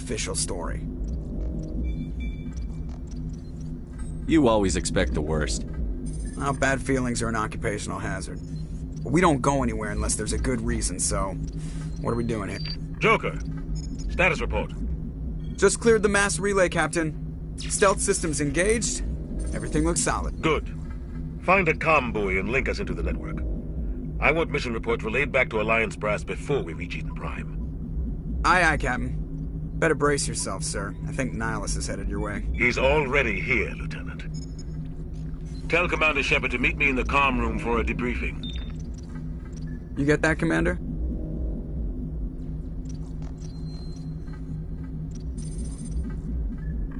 official story. You always expect the worst. Well, bad feelings are an occupational hazard. But we don't go anywhere unless there's a good reason, so... What are we doing here? Joker, status report. Just cleared the mass relay, Captain. Stealth systems engaged. Everything looks solid. Good. Find a comm buoy and link us into the network. I want mission reports relayed back to Alliance Brass before we reach Eden Prime. Aye, aye, Captain. Better brace yourself, sir. I think Nihilus is headed your way. He's already here, Lieutenant. Tell Commander Shepard to meet me in the comm room for a debriefing. You get that, Commander?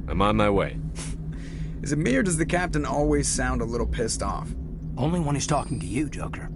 I'm on my way. Is it me or does the Captain always sound a little pissed off? Only when he's talking to you, Joker.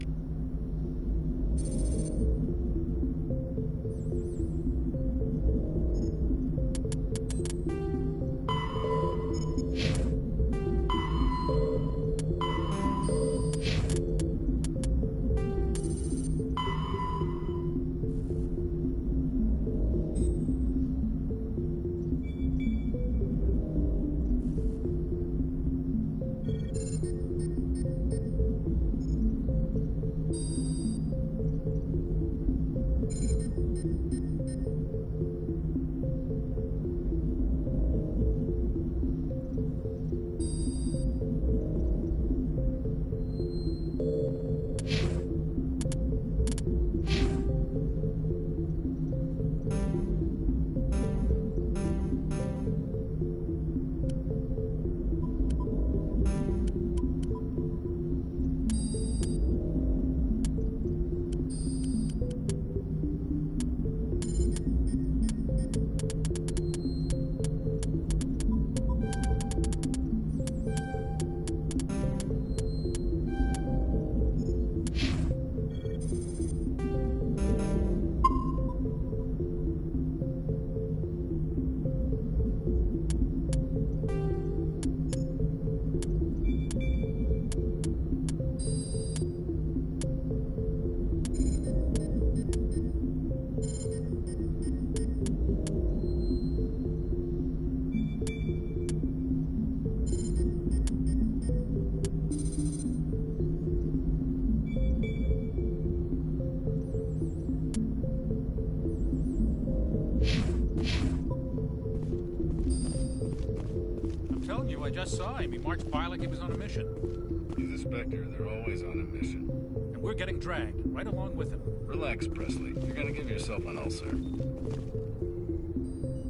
I just saw him. He marched by like he was on a mission. He's a Spectre. They're always on a mission. And we're getting dragged, right along with him. Relax, Presley. You're gonna give yourself an ulcer.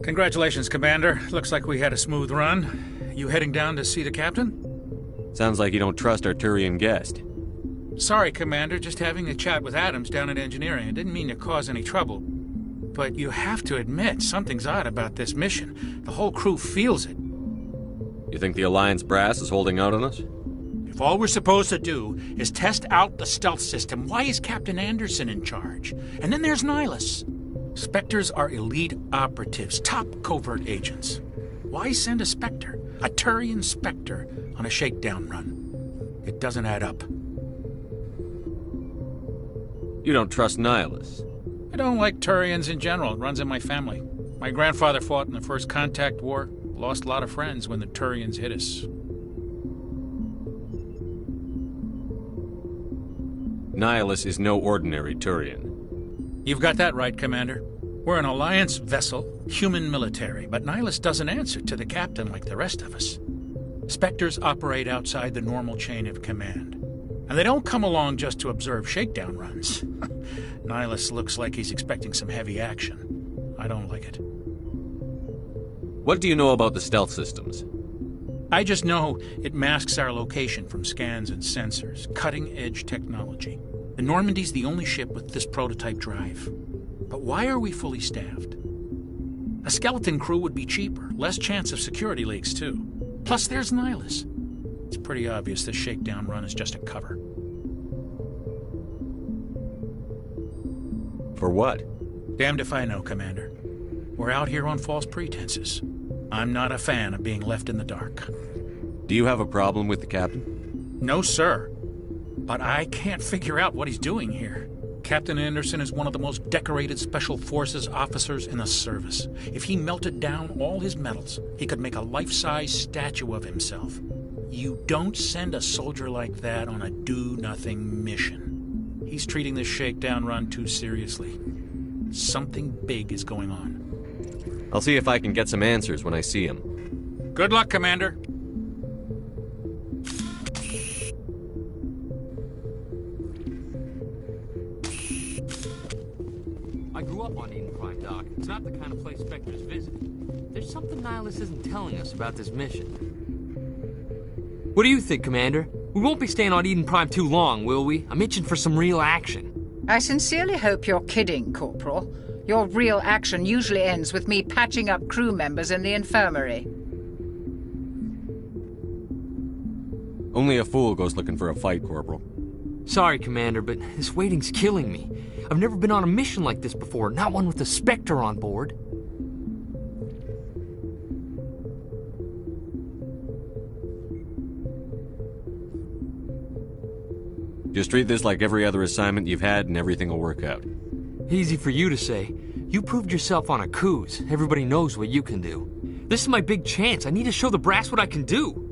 Congratulations, Commander. Looks like we had a smooth run. You heading down to see the Captain? Sounds like you don't trust our Turian guest. Sorry, Commander. Just having a chat with Adams down at Engineering. I didn't mean to cause any trouble. But you have to admit, something's odd about this mission. The whole crew feels it. You think the Alliance brass is holding out on us? If all we're supposed to do is test out the stealth system, why is Captain Anderson in charge? And then there's Nihilus. Spectres are elite operatives, top covert agents. Why send a Spectre, a Turian Spectre, on a shakedown run? It doesn't add up. You don't trust Nihilus? I don't like Turians in general. It runs in my family. My grandfather fought in the First Contact War. Lost a lot of friends when the Turians hit us. Nihilus is no ordinary Turian. You've got that right, Commander. We're an Alliance vessel, human military, but Nihilus doesn't answer to the Captain like the rest of us. Spectres operate outside the normal chain of command. And they don't come along just to observe shakedown runs. Nihilus looks like he's expecting some heavy action. I don't like it. What do you know about the stealth systems? I just know it masks our location from scans and sensors. Cutting-edge technology. The Normandy's the only ship with this prototype drive. But why are we fully staffed? A skeleton crew would be cheaper. Less chance of security leaks, too. Plus, there's Nihilus. It's pretty obvious this shakedown run is just a cover. For what? Damned if I know, Commander. We're out here on false pretenses. I'm not a fan of being left in the dark. Do you have a problem with the Captain? No, sir. But I can't figure out what he's doing here. Captain Anderson is one of the most decorated Special Forces officers in the service. If he melted down all his medals, he could make a life-size statue of himself. You don't send a soldier like that on a do-nothing mission. He's treating this shakedown run too seriously. Something big is going on. I'll see if I can get some answers when I see him. Good luck, Commander. I grew up on Eden Prime, Doc. It's not the kind of place Spectres visit. There's something Nihilus isn't telling us about this mission. What do you think, Commander? We won't be staying on Eden Prime too long, will we? I'm itching for some real action. I sincerely hope you're kidding, Corporal. Your real action usually ends with me patching up crew members in the infirmary. Only a fool goes looking for a fight, Corporal. Sorry, Commander, but this waiting's killing me. I've never been on a mission like this before, not one with a Spectre on board. Just treat this like every other assignment you've had and everything will work out. Easy for you to say. You proved yourself on Akuz. Everybody knows what you can do. This is my big chance. I need to show the brass what I can do.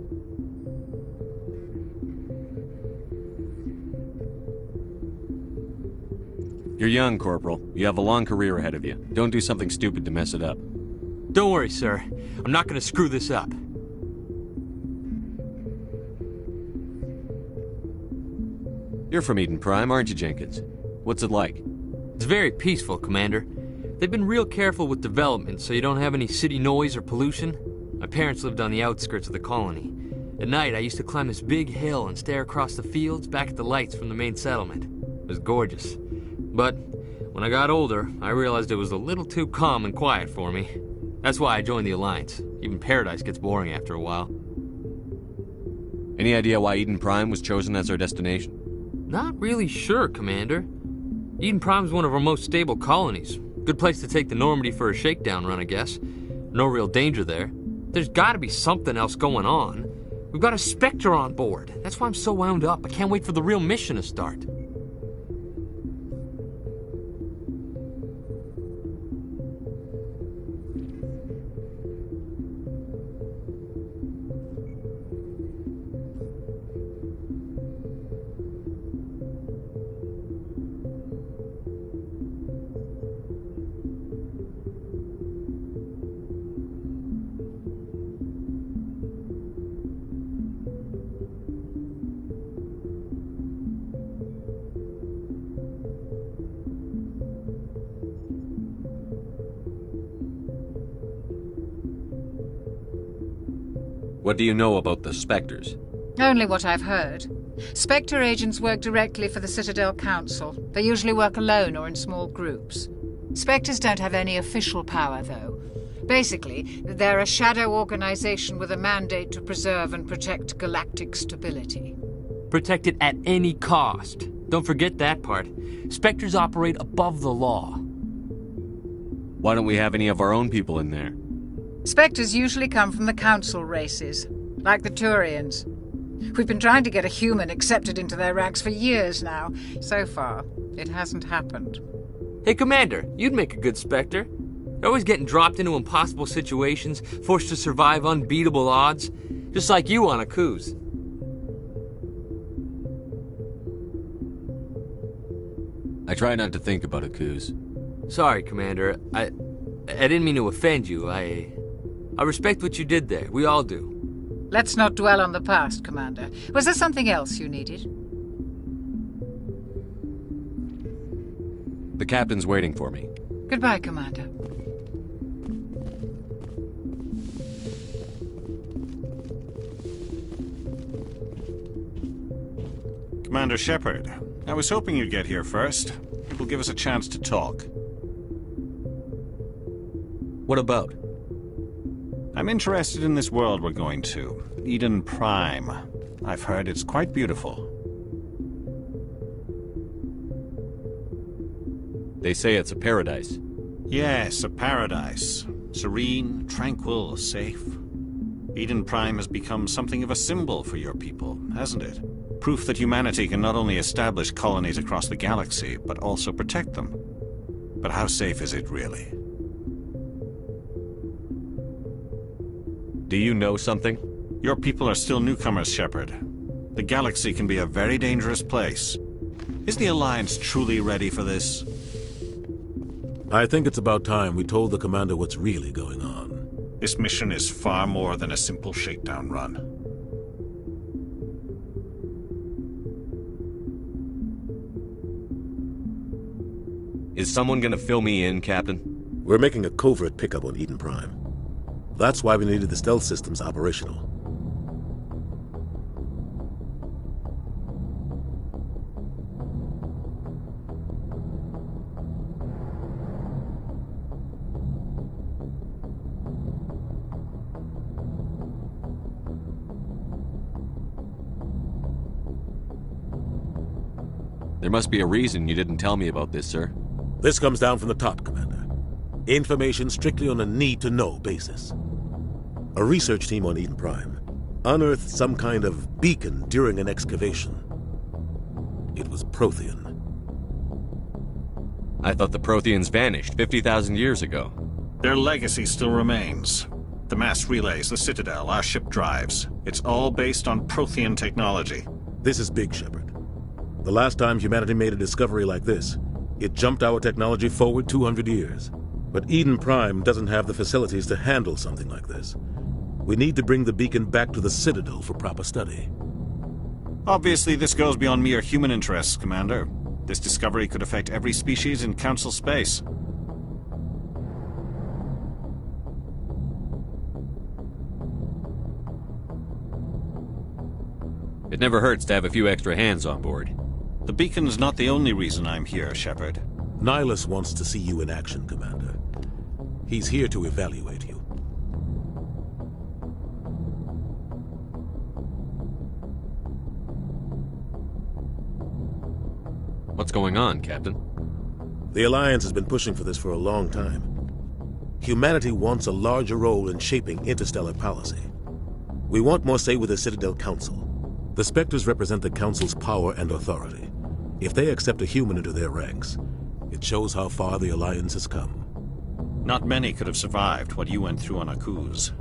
You're young, Corporal. You have a long career ahead of you. Don't do something stupid to mess it up. Don't worry, sir. I'm not going to screw this up. You're from Eden Prime, aren't you, Jenkins? What's it like? It's very peaceful, Commander. They've been real careful with development, so you don't have any city noise or pollution. My parents lived on the outskirts of the colony. At night, I used to climb this big hill and stare across the fields back at the lights from the main settlement. It was gorgeous. But when I got older, I realized it was a little too calm and quiet for me. That's why I joined the Alliance. Even Paradise gets boring after a while. Any idea why Eden Prime was chosen as our destination? Not really sure, Commander. Eden Prime's one of our most stable colonies. Good place to take the Normandy for a shakedown run, I guess. No real danger there. There's gotta be something else going on. We've got a Spectre on board. That's why I'm so wound up. I can't wait for the real mission to start. What do you know about the Spectres? Only what I've heard. Spectre agents work directly for the Citadel Council. They usually work alone or in small groups. Spectres don't have any official power, though. Basically, they're a shadow organization with a mandate to preserve and protect galactic stability. Protect it at any cost. Don't forget that part. Spectres operate above the law. Why don't we have any of our own people in there? Spectres usually come from the Council races, like the Turians. We've been trying to get a human accepted into their ranks for years now. So far, it hasn't happened. Hey, Commander, you'd make a good Spectre. You're always getting dropped into impossible situations, forced to survive unbeatable odds. Just like you on Akuz. I try not to think about Akuz. Sorry, Commander. I didn't mean to offend you. I respect what you did there. We all do. Let's not dwell on the past, Commander. Was there something else you needed? The captain's waiting for me. Goodbye, Commander. Commander Shepard, I was hoping you'd get here first. It will give us a chance to talk. What about? I'm interested in this world we're going to, Eden Prime. I've heard it's quite beautiful. They say it's a paradise. Yes, a paradise. Serene, tranquil, safe. Eden Prime has become something of a symbol for your people, hasn't it? Proof that humanity can not only establish colonies across the galaxy, but also protect them. But how safe is it really? Do you know something? Your people are still newcomers, Shepard. The galaxy can be a very dangerous place. Is the Alliance truly ready for this? I think it's about time we told the Commander what's really going on. This mission is far more than a simple shakedown run. Is someone gonna fill me in, Captain? We're making a covert pickup on Eden Prime. That's why we needed the stealth systems operational. There must be a reason you didn't tell me about this, sir. This comes down from the top, Commander. Information strictly on a need-to-know basis. A research team on Eden Prime unearthed some kind of beacon during an excavation. It was Prothean. I thought the Protheans vanished 50,000 years ago. Their legacy still remains. The mass relays, the Citadel, our ship drives. It's all based on Prothean technology. This is big, Shepard. The last time humanity made a discovery like this, it jumped our technology forward 200 years. But Eden Prime doesn't have the facilities to handle something like this. We need to bring the beacon back to the Citadel for proper study. Obviously, this goes beyond mere human interests, Commander. This discovery could affect every species in Council space. It never hurts to have a few extra hands on board. The beacon's not the only reason I'm here, Shepard. Nihilus wants to see you in action, Commander. He's here to evaluate you. What's going on, Captain? The Alliance has been pushing for this for a long time. Humanity wants a larger role in shaping interstellar policy. We want more say with the Citadel Council. The Spectres represent the Council's power and authority. If they accept a human into their ranks, it shows how far the Alliance has come. Not many could have survived what you went through on Akuz.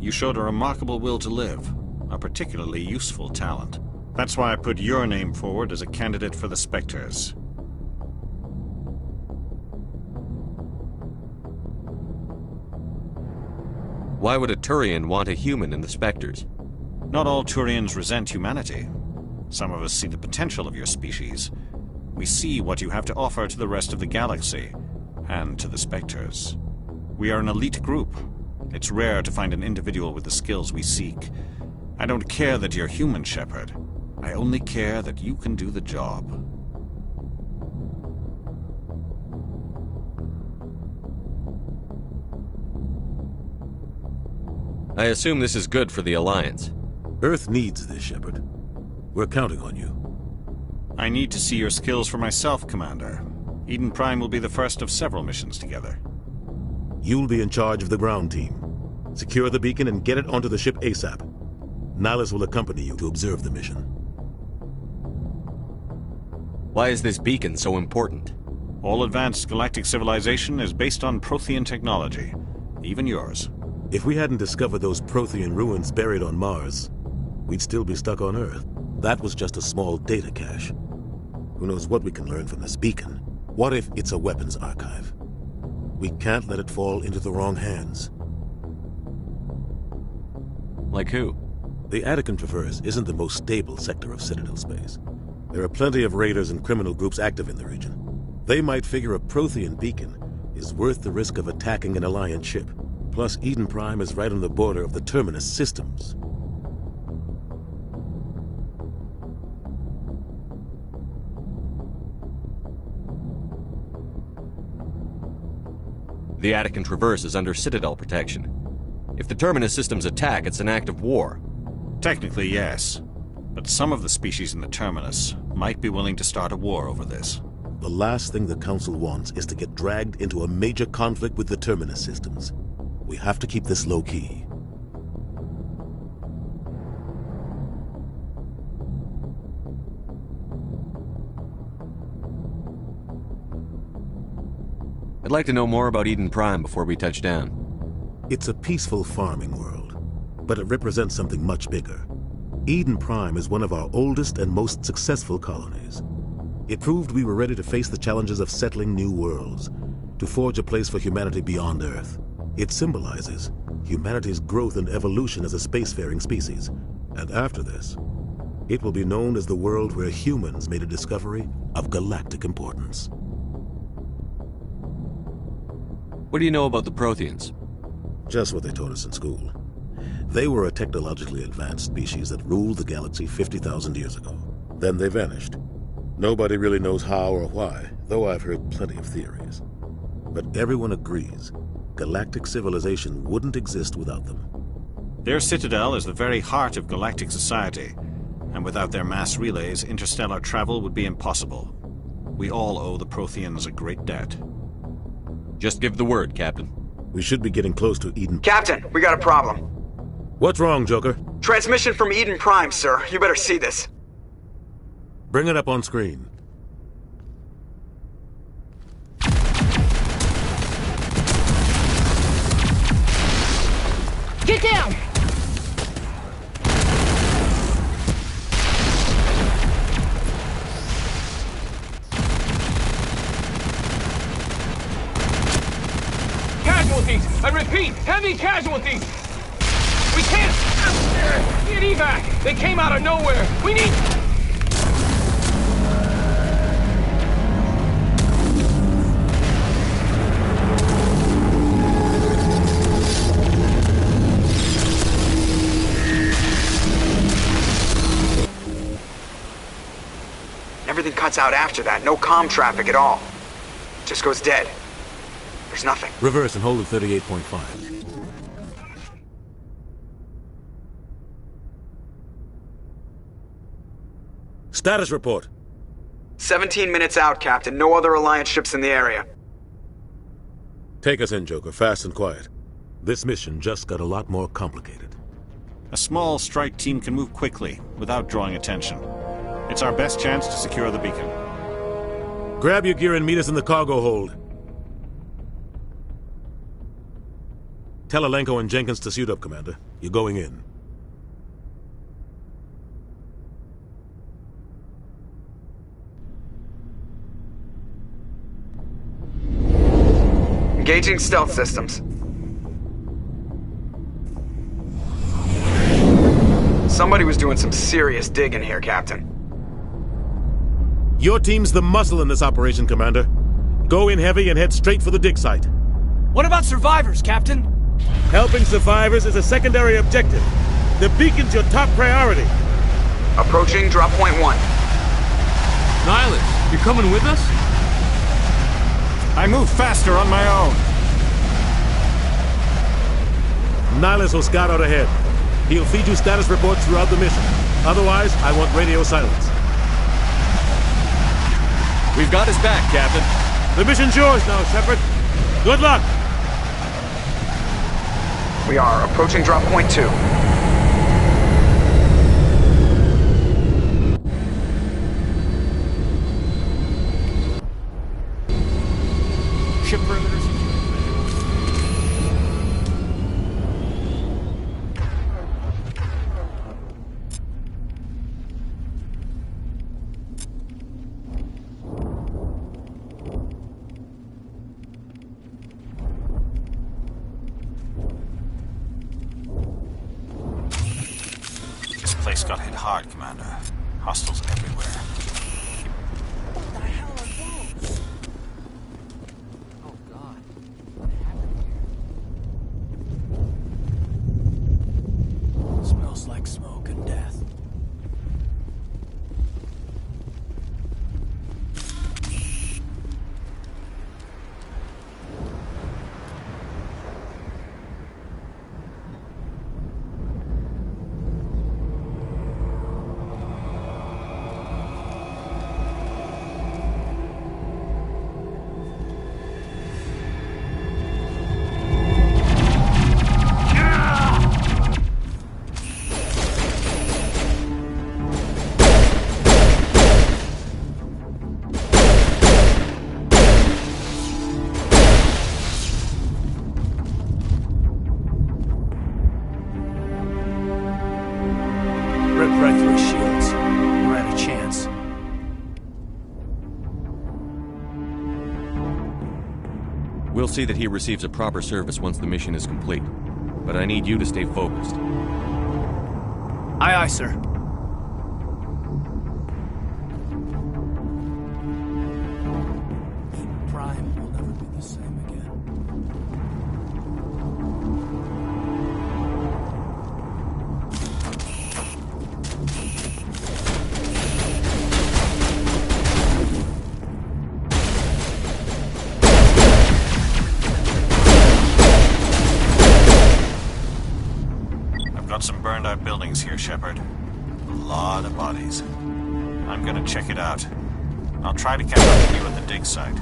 You showed a remarkable will to live, a particularly useful talent. That's why I put your name forward as a candidate for the Spectres. Why would a Turian want a human in the Spectres? Not all Turians resent humanity. Some of us see the potential of your species. We see what you have to offer to the rest of the galaxy, and to the Spectres. We are an elite group. It's rare to find an individual with the skills we seek. I don't care that you're human, Shepard. I only care that you can do the job. I assume this is good for the Alliance. Earth needs this, Shepard. We're counting on you. I need to see your skills for myself, Commander. Eden Prime will be the first of several missions together. You'll be in charge of the ground team. Secure the beacon and get it onto the ship ASAP. Nihilus will accompany you to observe the mission. Why is this beacon so important? All advanced galactic civilization is based on Prothean technology. Even yours. If we hadn't discovered those Prothean ruins buried on Mars, we'd still be stuck on Earth. That was just a small data cache. Who knows what we can learn from this beacon? What if it's a weapons archive? We can't let it fall into the wrong hands. Like who? The Attican Traverse isn't the most stable sector of Citadel space. There are plenty of raiders and criminal groups active in the region. They might figure a Prothean beacon is worth the risk of attacking an Alliance ship. Plus, Eden Prime is right on the border of the Terminus systems. The Attican Traverse is under Citadel protection. If the Terminus systems attack, it's an act of war. Technically, yes. But some of the species in the Terminus might be willing to start a war over this. The last thing the Council wants is to get dragged into a major conflict with the Terminus systems. We have to keep this low-key. like to know more about Eden Prime before we touch down. It's a peaceful farming world, but it represents something much bigger. Eden Prime is one of our oldest and most successful colonies. It proved we were ready to face the challenges of settling new worlds, to forge a place for humanity beyond Earth. It symbolizes humanity's growth and evolution as a spacefaring species. And after this, it will be known as the world where humans made a discovery of galactic importance. What do you know about the Protheans? Just what they taught us in school. They were a technologically advanced species that ruled the galaxy 50,000 years ago. Then they vanished. Nobody really knows how or why, though I've heard plenty of theories. But everyone agrees galactic civilization wouldn't exist without them. Their citadel is the very heart of galactic society, and without their mass relays, interstellar travel would be impossible. We all owe the Protheans a great debt. Just give the word, Captain. We should be getting close to Eden. Captain, we got a problem. What's wrong, Joker? Transmission from Eden Prime, sir. You better see this. Bring it up on screen. Get down! Casualties! I repeat, heavy casualties! We can't get evac! They came out of nowhere! We need... Everything cuts out after that. No comm traffic at all. Just goes dead. There's nothing. Reverse and hold at 38.5. Status report. 17 minutes out, Captain. No other Alliance ships in the area. Take us in, Joker, fast and quiet. This mission just got a lot more complicated. A small strike team can move quickly, without drawing attention. It's our best chance to secure the beacon. Grab your gear and meet us in the cargo hold. Tell Alenko and Jenkins to suit up, Commander. You're going in. Engaging stealth systems. Somebody was doing some serious digging here, Captain. Your team's the muscle in this operation, Commander. Go in heavy and head straight for the dig site. What about survivors, Captain? Helping survivors is a secondary objective. The beacon's your top priority. Approaching drop point 1. Nihilus, you coming with us? I move faster on my own. Nihilus will scout out ahead. He'll feed you status reports throughout the mission. Otherwise, I want radio silence. We've got his back, Captain. The mission's yours now, Shepard. Good luck! We are approaching drop point 2. Ship perimeter secure. This place got hit hard, Commander. Hostiles everywhere. What the hell are those? Oh, God. What happened here? Smells like smoke and death. see that he receives a proper service once the mission is complete. But I need you to stay focused. Aye, aye, sir. Prime will never be the same again. Got some burned out buildings here, Shepard. A lot of bodies. I'm gonna check it out. I'll try to catch up with you at the dig site.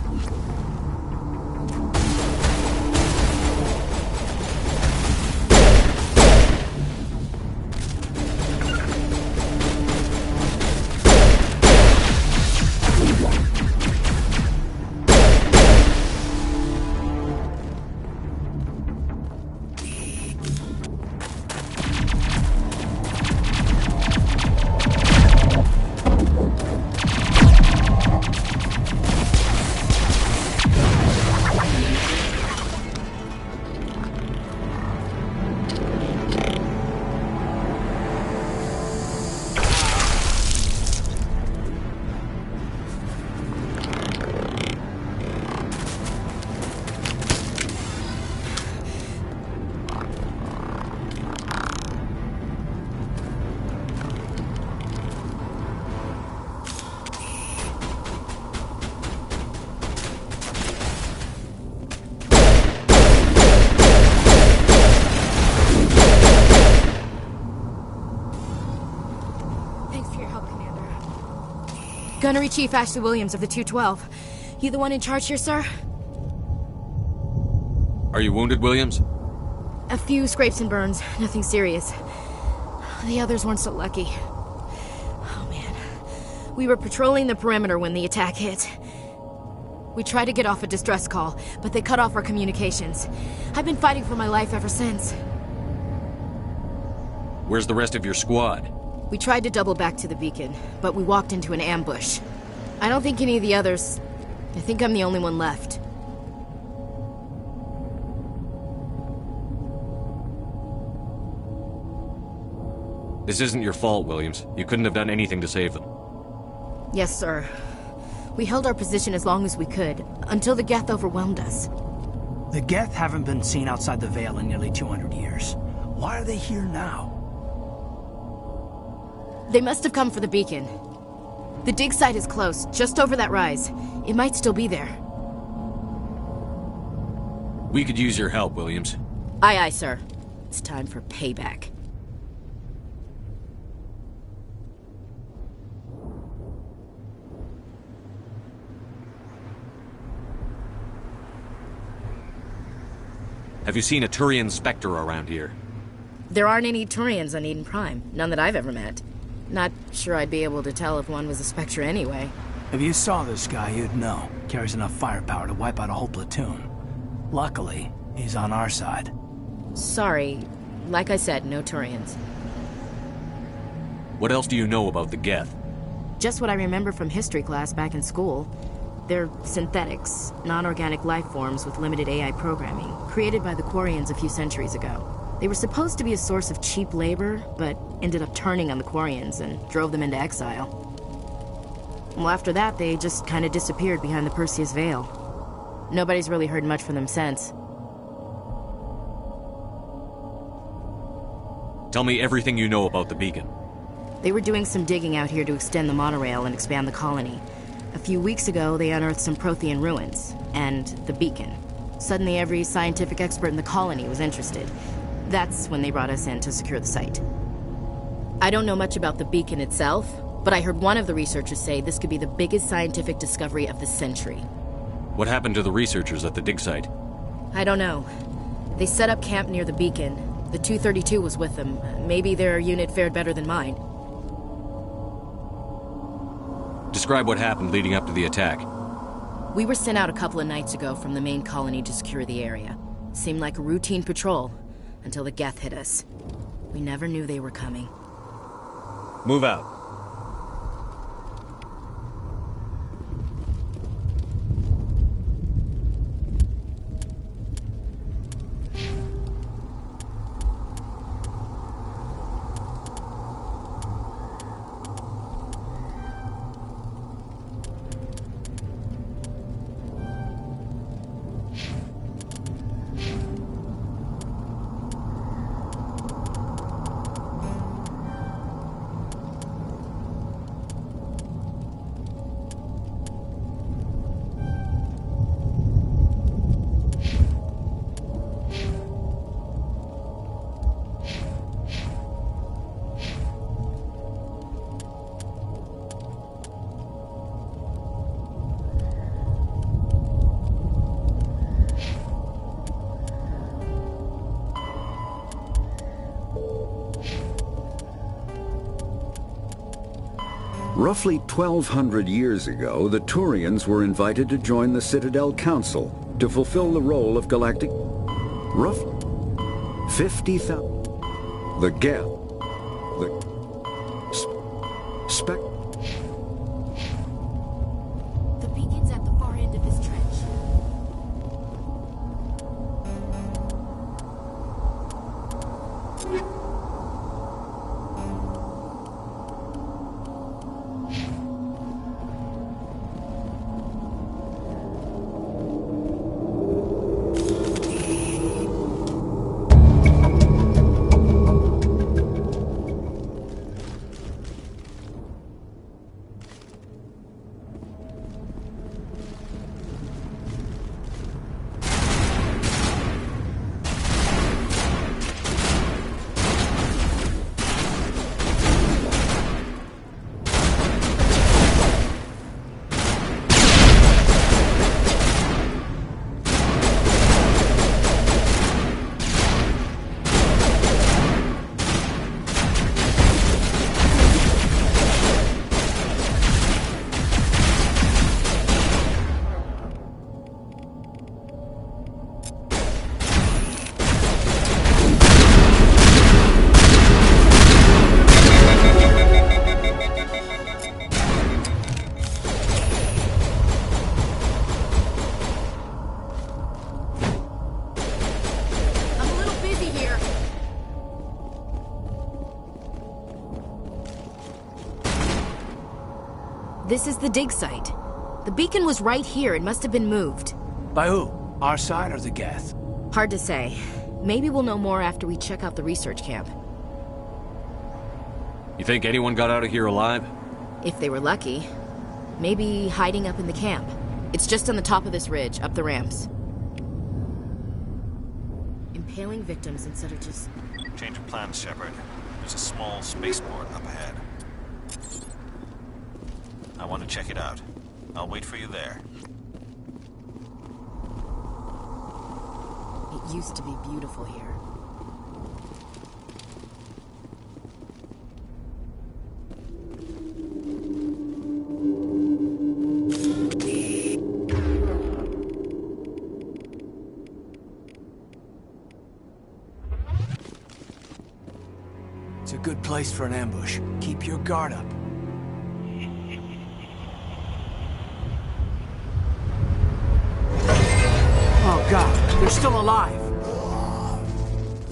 Gunnery Chief Ashley Williams of the 212. You the one in charge here, sir? Are you wounded, Williams? A few scrapes and burns, nothing serious. The others weren't so lucky. Oh man. We were patrolling the perimeter when the attack hit. We tried to get off a distress call, but they cut off our communications. I've been fighting for my life ever since. Where's the rest of your squad? We tried to double back to the beacon, but we walked into an ambush. I don't think any of the others... I think I'm the only one left. This isn't your fault, Williams. You couldn't have done anything to save them. Yes, sir. We held our position as long as we could, until the Geth overwhelmed us. The Geth haven't been seen outside the Veil in nearly 200 years. Why are they here now? They must have come for the beacon. The dig site is close, just over that rise. It might still be there. We could use your help, Williams. Aye, aye, sir. It's time for payback. Have you seen a Turian Spectre around here? There aren't any Turians on Eden Prime. None that I've ever met. Not sure I'd be able to tell if one was a Spectre anyway. If you saw this guy, you'd know. Carries enough firepower to wipe out a whole platoon. Luckily, he's on our side. Sorry. Like I said, no Turians. What else do you know about the Geth? Just what I remember from history class back in school. They're synthetics, non-organic life forms with limited AI programming, created by the Quarians a few centuries ago. They were supposed to be a source of cheap labor, but ended up turning on the Quarians and drove them into exile. Well, after that, they just kind of disappeared behind the Perseus Veil. Nobody's really heard much from them since. Tell me everything you know about the beacon. They were doing some digging out here to extend the monorail and expand the colony. A few weeks ago, they unearthed some Prothean ruins, and the beacon. Suddenly, every scientific expert in the colony was interested. That's when they brought us in to secure the site. I don't know much about the beacon itself, but I heard one of the researchers say this could be the biggest scientific discovery of the century. What happened to the researchers at the dig site? I don't know. They set up camp near the beacon. The 232 was with them. Maybe their unit fared better than mine. Describe what happened leading up to the attack. We were sent out a couple of nights ago from the main colony to secure the area. Seemed like a routine patrol, until the Geth hit us. We never knew they were coming. Move out. Roughly 1,200 years ago, the Turians were invited to join the Citadel Council to fulfill the role of galactic... Rough... 50,000... The Geth... The... Spec... The beacon's at the far end of this trench. This is the dig site. The beacon was right here. It must have been moved. By who? Our side or the Geth? Hard to say. Maybe we'll know more after we check out the research camp. You think anyone got out of here alive? If they were lucky. Maybe hiding up in the camp. It's just on the top of this ridge, up the ramps. Impaling victims instead of just... Change of plans, Shepard. There's a small spaceport up ahead. I want to check it out. I'll wait for you there. It used to be beautiful here. It's a good place for an ambush. Keep your guard up. Oh God, they're still alive!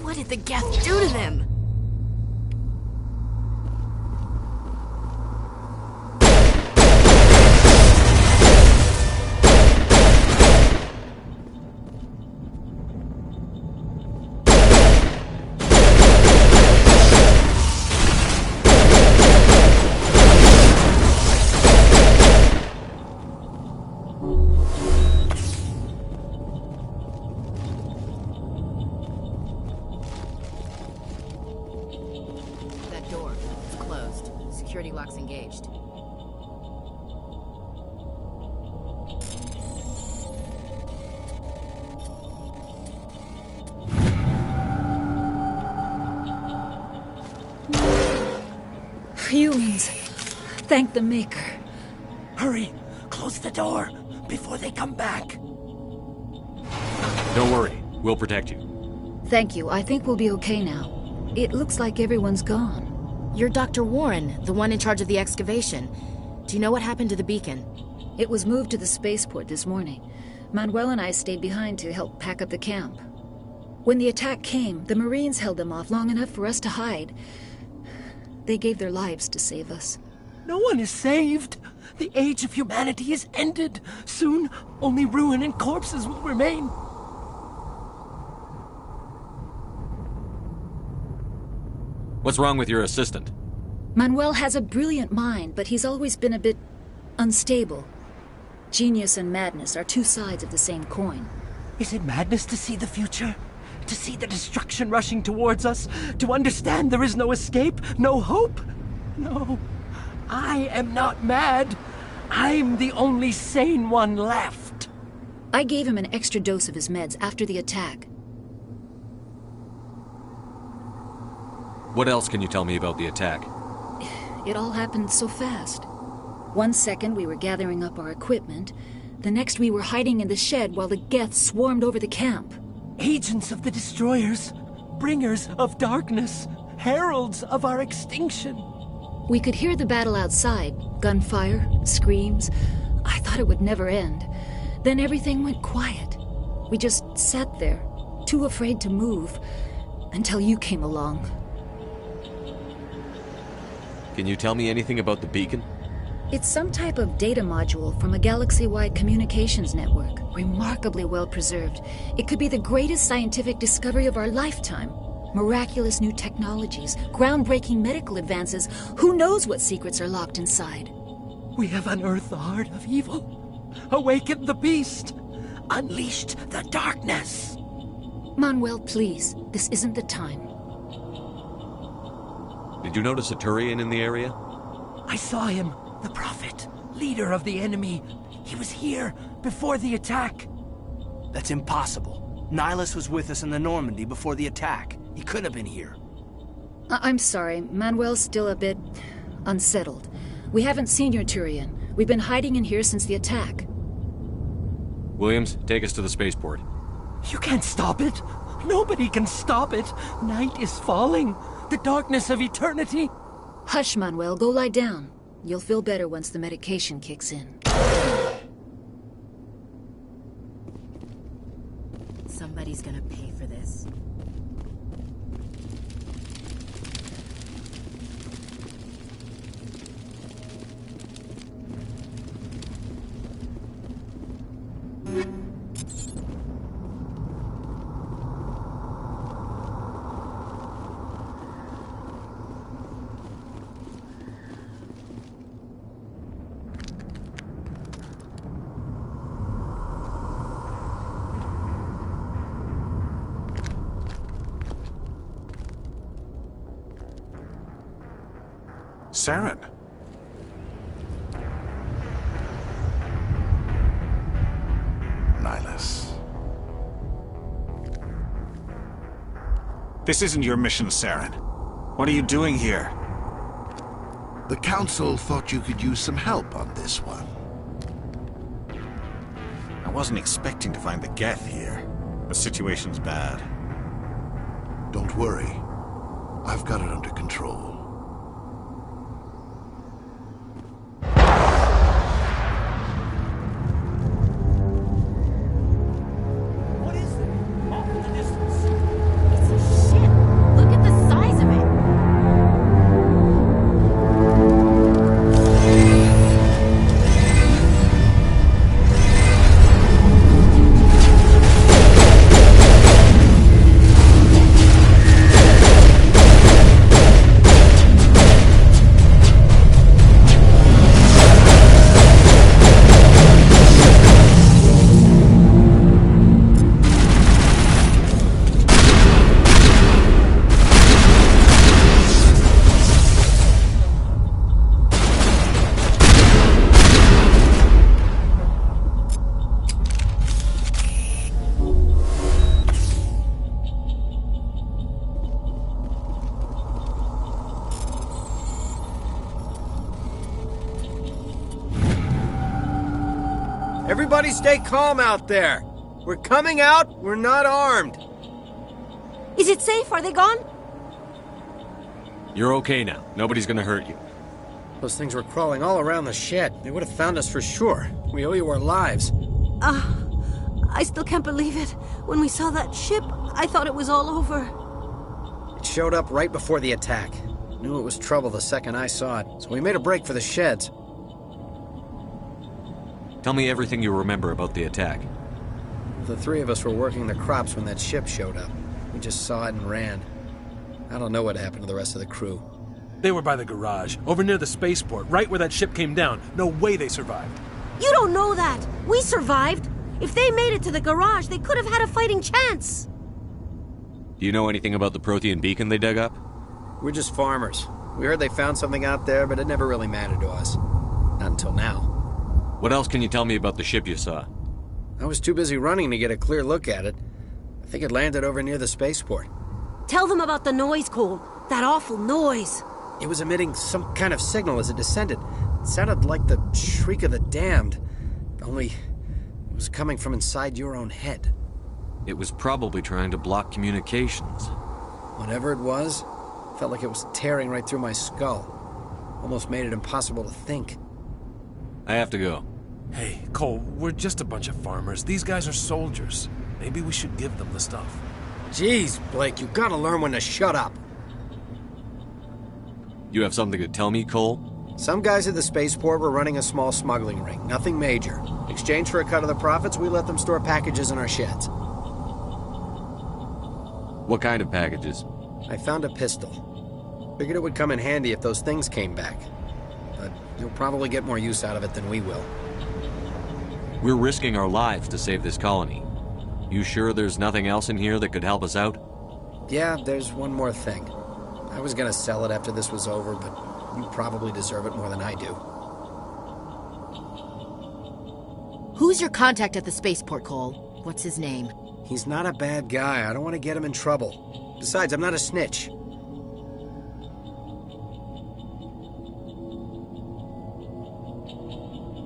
What did the Geth do to them? Security locks engaged. Humans. Thank the Maker. Hurry! Close the door before they come back. Don't worry. We'll protect you. Thank you. I think we'll be okay now. It looks like everyone's gone. You're Dr. Warren, the one in charge of the excavation. Do you know what happened to the beacon? It was moved to the spaceport this morning. Manuel and I stayed behind to help pack up the camp. When the attack came, the Marines held them off long enough for us to hide. They gave their lives to save us. No one is saved. The age of humanity is ended. Soon, only ruin and corpses will remain. What's wrong with your assistant? Manuel has a brilliant mind, but he's always been a bit unstable. Genius and madness are two sides of the same coin. Is it madness to see the future? To see the destruction rushing towards us? To understand there is no escape? No hope? No. I am not mad. I'm the only sane one left. I gave him an extra dose of his meds after the attack. What else can you tell me about the attack? It all happened so fast. One second we were gathering up our equipment, the next we were hiding in the shed while the Geth swarmed over the camp. Agents of the Destroyers, bringers of darkness, heralds of our extinction. We could hear the battle outside, gunfire, screams. I thought it would never end. Then everything went quiet. We just sat there, too afraid to move, until you came along. Can you tell me anything about the beacon? It's some type of data module from a galaxy-wide communications network, remarkably well preserved. It could be the greatest scientific discovery of our lifetime. Miraculous new technologies, groundbreaking medical advances. Who knows what secrets are locked inside? We have unearthed the heart of evil, awakened the beast, unleashed the darkness. Manuel, please, this isn't the time. Did you notice a Turian in the area? I saw him, the Prophet, leader of the enemy. He was here before the attack. That's impossible. Nihilus was with us in the Normandy before the attack. He couldn't have been here. I'm sorry, Manuel's still a bit unsettled. We haven't seen your Turian. We've been hiding in here since the attack. Williams, take us to the spaceport. You can't stop it. Nobody can stop it. Night is falling. The darkness of eternity. Hush, Manuel. Go lie down. You'll feel better once the medication kicks in. Somebody's gonna pay for this. Saren. Nihilus. This isn't your mission, Saren. What are you doing here? The Council thought you could use some help on this one. I wasn't expecting to find the Geth here. The situation's bad. Don't worry. I've got it under control. Everybody stay calm out there. We're coming out, we're not armed. Is it safe? Are they gone? You're okay now. Nobody's gonna hurt you. Those things were crawling all around the shed. They would have found us for sure. We owe you our lives. I still can't believe it. When we saw that ship, I thought it was all over. It showed up right before the attack. Knew it was trouble the second I saw it, so we made a break for the sheds. Tell me everything you remember about the attack. The three of us were working the crops when that ship showed up. We just saw it and ran. I don't know what happened to the rest of the crew. They were by the garage, over near the spaceport, right where that ship came down. No way they survived. You don't know that. We survived. If they made it to the garage, they could have had a fighting chance. Do you know anything about the Prothean beacon they dug up? We're just farmers. We heard they found something out there, but it never really mattered to us. Not until now. What else can you tell me about the ship you saw? I was too busy running to get a clear look at it. I think it landed over near the spaceport. Tell them about the noise, Cole. That awful noise. It was emitting some kind of signal as it descended. It sounded like the shriek of the damned, only it was coming from inside your own head. It was probably trying to block communications. Whatever it was, felt like it was tearing right through my skull. Almost made it impossible to think. I have to go. Hey, Cole, we're just a bunch of farmers. These guys are soldiers. Maybe we should give them the stuff. Jeez, Blake, you gotta learn when to shut up. You have something to tell me, Cole? Some guys at the spaceport were running a small smuggling ring. Nothing major. In exchange for a cut of the profits, we let them store packages in our sheds. What kind of packages? I found a pistol. Figured it would come in handy if those things came back. But you'll probably get more use out of it than we will. We're risking our lives to save this colony. You sure there's nothing else in here that could help us out? Yeah, there's one more thing. I was gonna sell it after this was over, but you probably deserve it more than I do. Who's your contact at the spaceport, Cole? What's his name? He's not a bad guy. I don't want to get him in trouble. Besides, I'm not a snitch.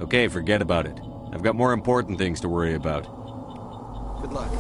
Okay, forget about it. I've got more important things to worry about. Good luck.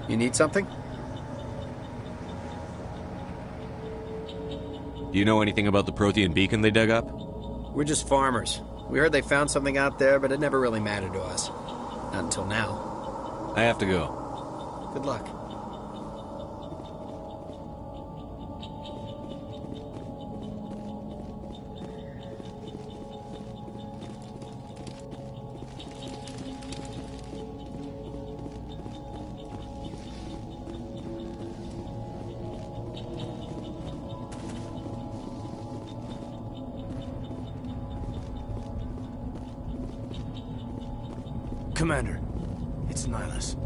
You need something? Do you know anything about the Prothean beacon they dug up? We're just farmers. We heard they found something out there, but it never really mattered to us. Not until now. I have to go. Good luck. Commander, it's Nihilus.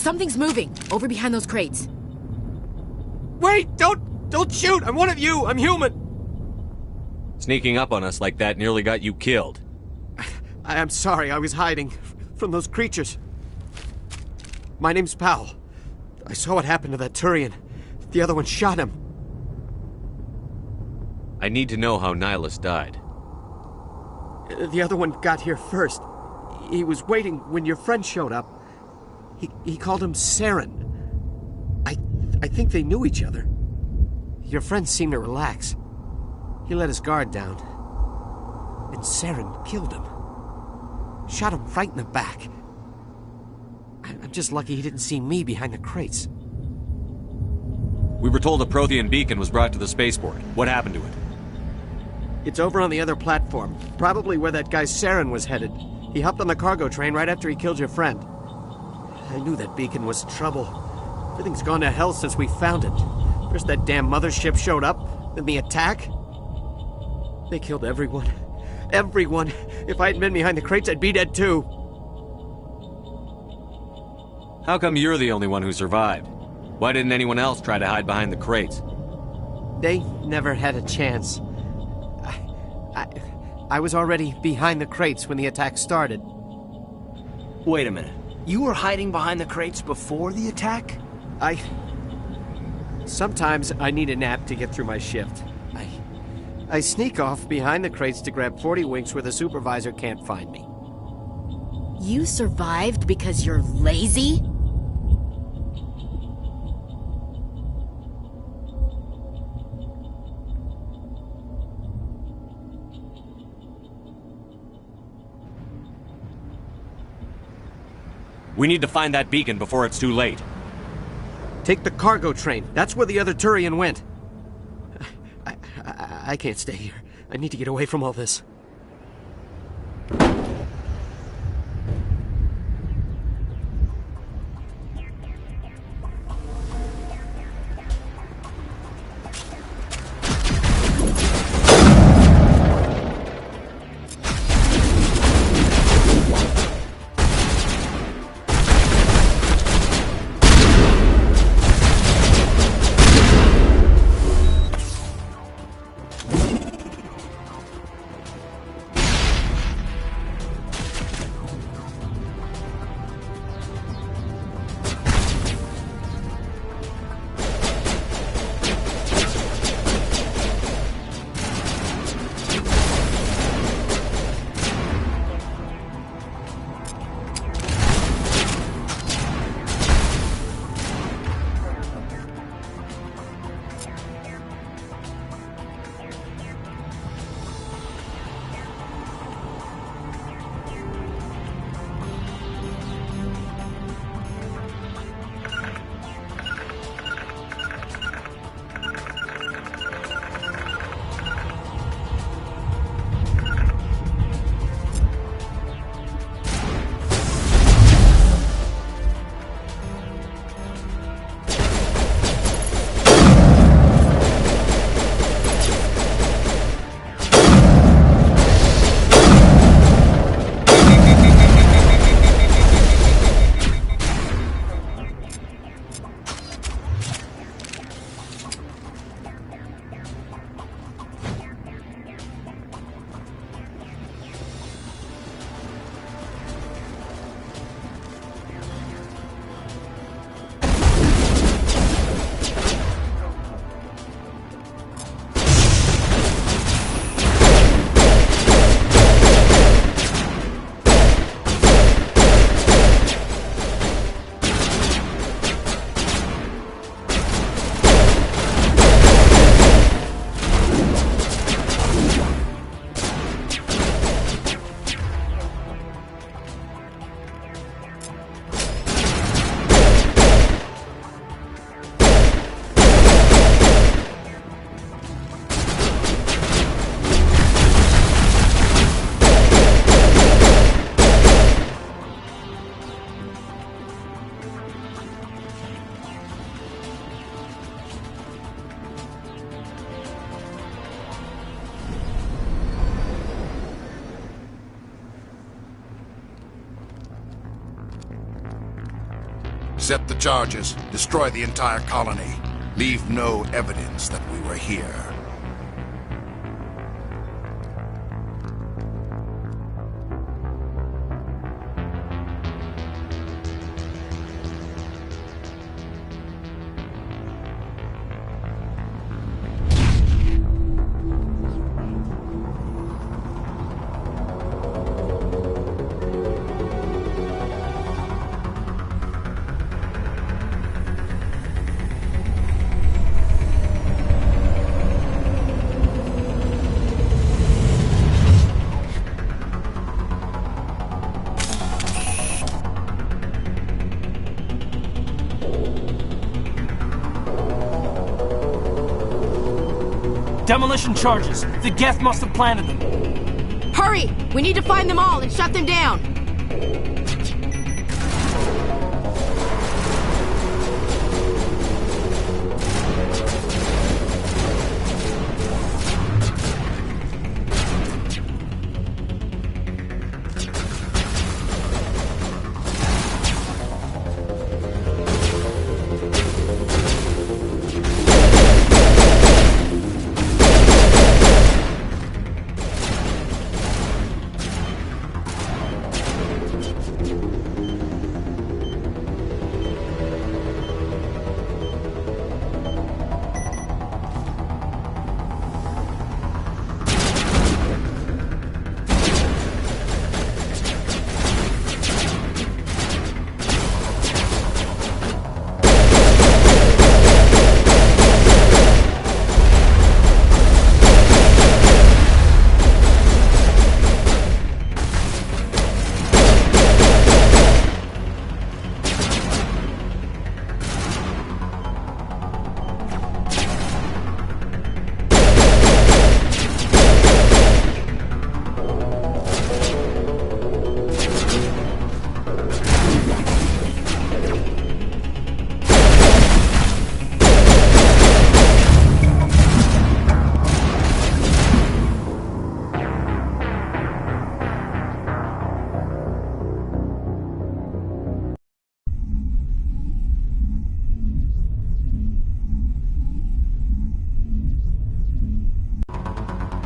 Something's moving, over behind those crates. Wait! Don't shoot! I'm one of you! I'm human! Sneaking up on us like that nearly got you killed. I'm sorry, I was hiding from those creatures. My name's Powell. I saw what happened to that Turian. The other one shot him. I need to know how Nihilus died. The other one got here first. He was waiting when your friend showed up. He called him Saren. I think they knew each other. Your friend seemed to relax. He let his guard down. And Saren killed him. Shot him right in the back. I'm just lucky he didn't see me behind the crates. We were told a Prothean beacon was brought to the spaceport. What happened to it? It's over on the other platform. Probably where that guy Saren was headed. He hopped on the cargo train right after he killed your friend. I knew that beacon was trouble. Everything's gone to hell since we found it. First that damn mothership showed up, then the attack. They killed everyone. Everyone. If I hadn't been behind the crates, I'd be dead too. How come you're the only one who survived? Why didn't anyone else try to hide behind the crates? They never had a chance. I was already behind the crates when the attack started. Wait a minute. You were hiding behind the crates before the attack? Sometimes I need a nap to get through my shift. I sneak off behind the crates to grab 40 winks where the supervisor can't find me. You survived because you're lazy? We need to find that beacon before it's too late. Take the cargo train. That's where the other Turian went. I can't stay here. I need to get away from all this. Accept the charges. Destroy the entire colony. Leave no evidence that we were here. Demolition charges. The Geth must have planted them. Hurry! We need to find them all and shut them down!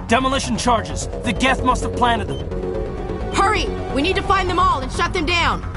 Demolition charges. The Geth must have planted them. Hurry! We need to find them all and shut them down!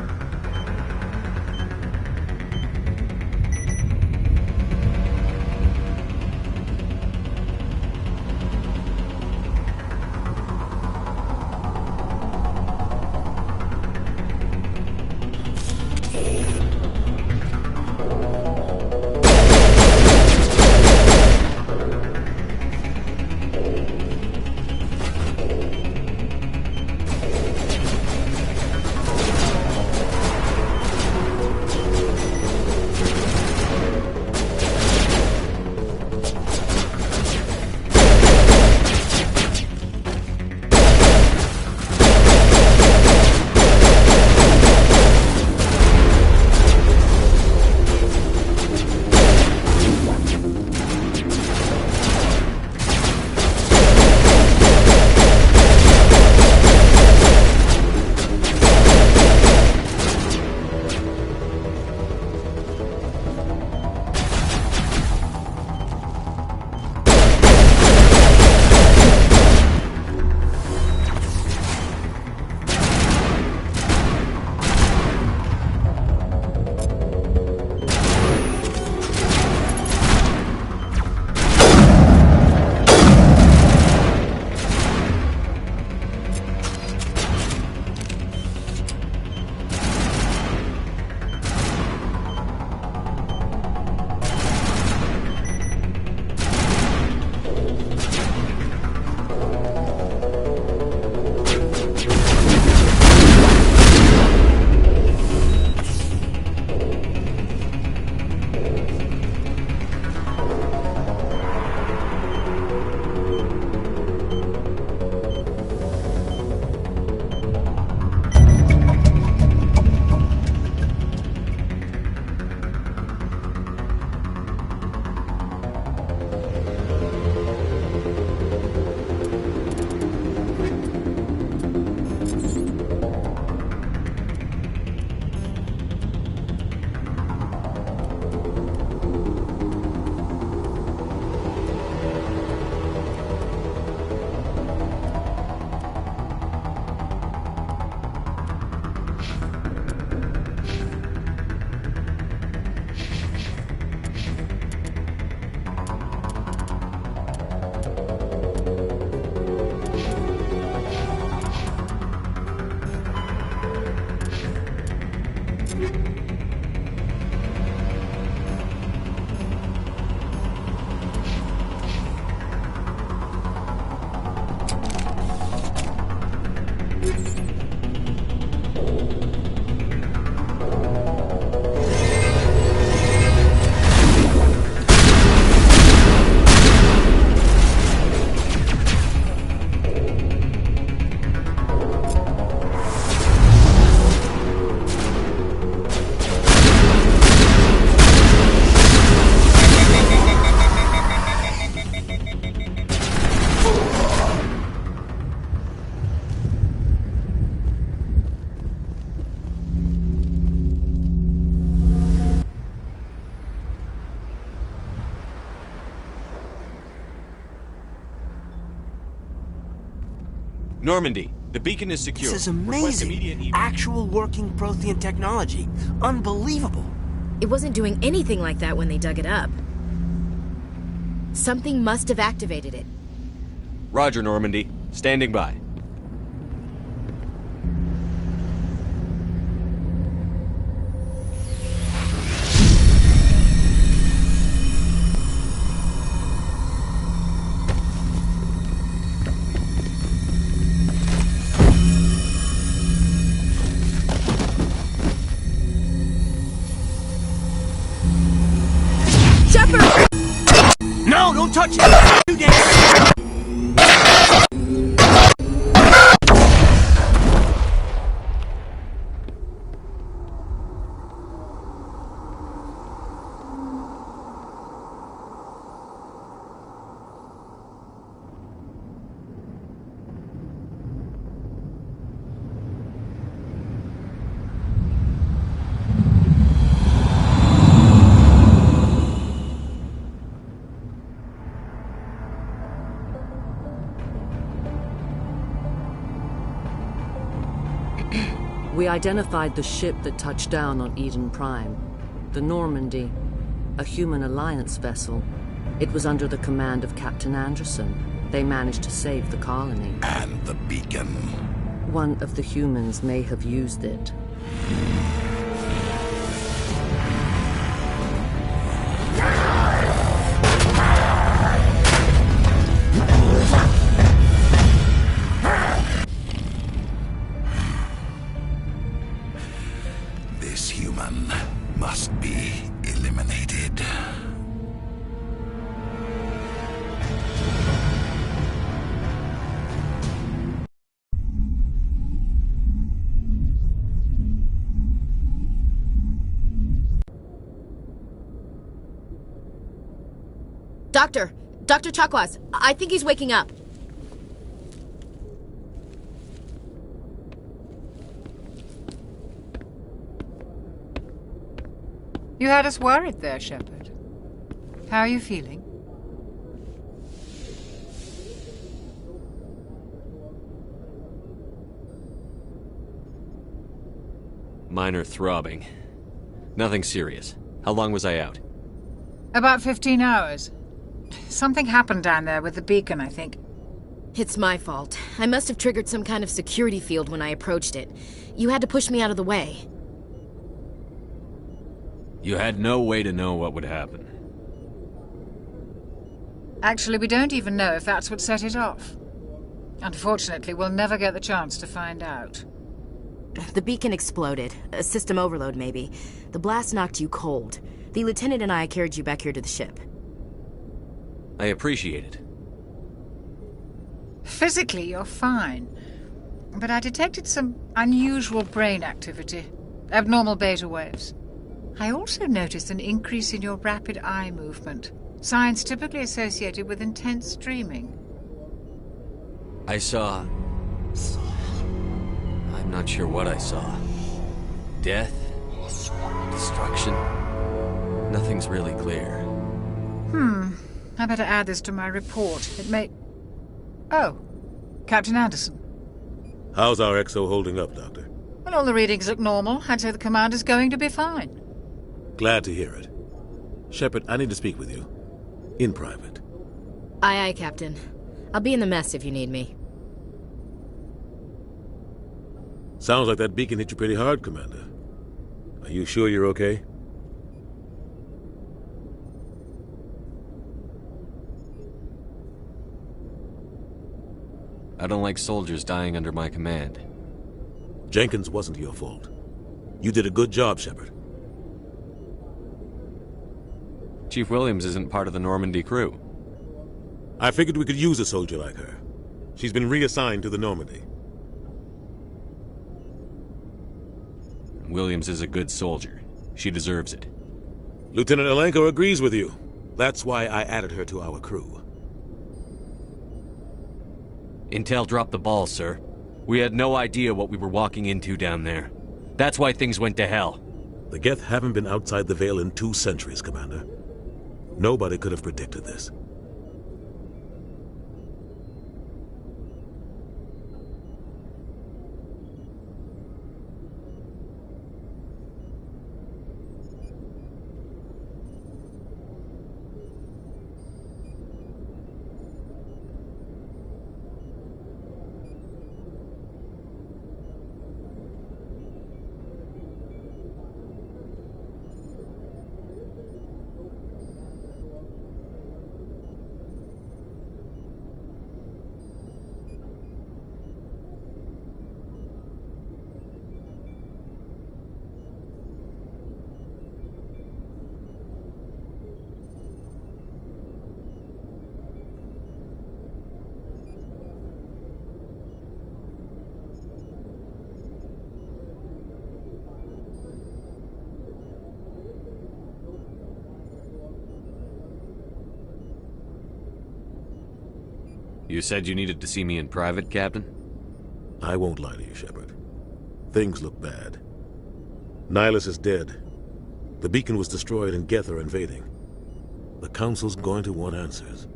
Normandy, the beacon is secure. This is Request amazing. immediate evac. Actual working Prothean technology. Unbelievable. It wasn't doing anything like that when they dug it up. Something must have activated it. Roger, Normandy. Standing by. No, don't touch it! Too dangerous! We identified the ship that touched down on Eden Prime. The Normandy, a human alliance vessel. It was under the command of Captain Anderson. They managed to save the colony. And the beacon. One of the humans may have used it. This human must be eliminated. Dr. Chakwas, I think he's waking up. You had us worried there, Shepard. How are you feeling? Minor throbbing. Nothing serious. How long was I out? About 15 hours. Something happened down there with the beacon, I think. It's my fault. I must have triggered some kind of security field when I approached it. You had to push me out of the way. You had no way to know what would happen. Actually, we don't even know if that's what set it off. Unfortunately, we'll never get the chance to find out. The beacon exploded. A system overload, maybe. The blast knocked you cold. The lieutenant and I carried you back here to the ship. I appreciate it. Physically, you're fine. But I detected some unusual brain activity. Abnormal beta waves. I also noticed an increase in your rapid eye movement. Signs typically associated with intense dreaming. I saw... I'm not sure what I saw. Death? Destruction? Nothing's really clear. I better add this to my report. It may... Oh, Captain Anderson. How's our XO holding up, Doctor? Well, all the readings look normal. I'd say the commander's going to be fine. Glad to hear it. Shepard, I need to speak with you. In private. Aye, Captain. I'll be in the mess if you need me. Sounds like that beacon hit you pretty hard, Commander. Are you sure you're okay? I don't like soldiers dying under my command. Jenkins wasn't your fault. You did a good job, Shepard. Chief Williams isn't part of the Normandy crew. I figured we could use a soldier like her. She's been reassigned to the Normandy. Williams is a good soldier. She deserves it. Lieutenant Alenko agrees with you. That's why I added her to our crew. Intel dropped the ball, sir. We had no idea what we were walking into down there. That's why things went to hell. The Geth haven't been outside the Veil in 2 centuries, Commander. Nobody could have predicted this. You said you needed to see me in private, Captain? I won't lie to you, Shepard. Things look bad. Nihilus is dead. The beacon was destroyed and Geth are invading. The Council's going to want answers.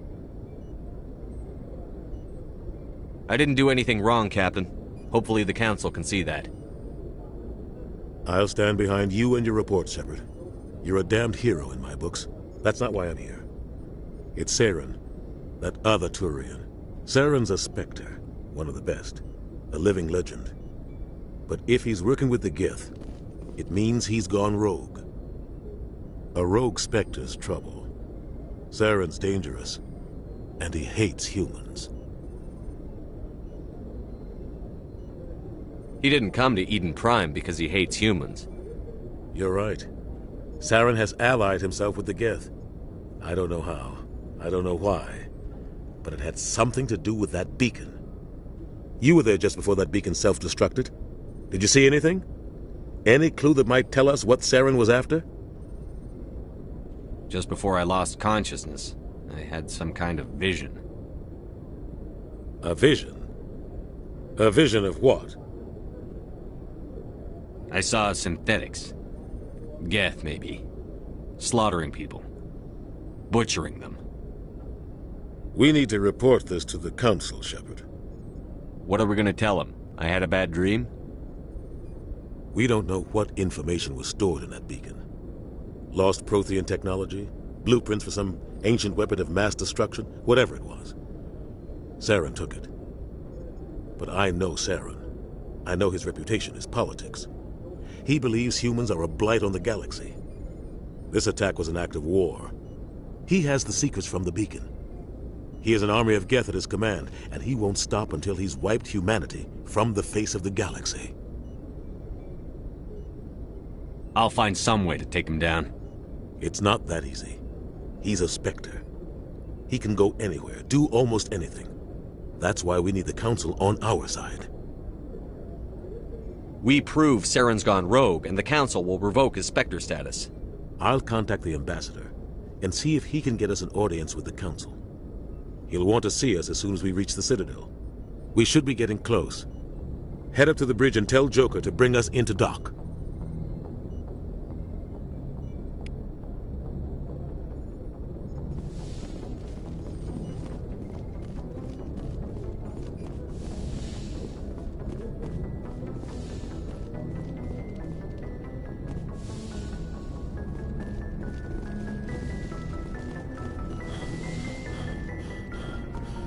I didn't do anything wrong, Captain. Hopefully the Council can see that. I'll stand behind you and your report, Shepard. You're a damned hero in my books. That's not why I'm here. It's Saren, that other Turian. Saren's a Spectre, one of the best, a living legend. But if he's working with the Geth, it means he's gone rogue. A rogue Spectre's trouble. Saren's dangerous, and he hates humans. He didn't come to Eden Prime because he hates humans. You're right. Saren has allied himself with the Geth. I don't know how. I don't know why. But it had something to do with that beacon. You were there just before that beacon self-destructed. Did you see anything? Any clue that might tell us what Saren was after? Just before I lost consciousness, I had some kind of vision. A vision? A vision of what? I saw synthetics. Geth, maybe. Slaughtering people. Butchering them. We need to report this to the Council, Shepard. What are we gonna tell them? I had a bad dream? We don't know what information was stored in that beacon. Lost Prothean technology? Blueprints for some ancient weapon of mass destruction? Whatever it was. Saren took it. But I know Saren. I know his reputation is politics. He believes humans are a blight on the galaxy. This attack was an act of war. He has the secrets from the beacon. He has an army of Geth at his command, and he won't stop until he's wiped humanity from the face of the galaxy. I'll find some way to take him down. It's not that easy. He's a Spectre. He can go anywhere, do almost anything. That's why we need the Council on our side. We prove Saren's gone rogue, and the Council will revoke his Spectre status. I'll contact the Ambassador, and see if he can get us an audience with the Council. He'll want to see us as soon as we reach the Citadel. We should be getting close. Head up to the bridge and tell Joker to bring us into dock.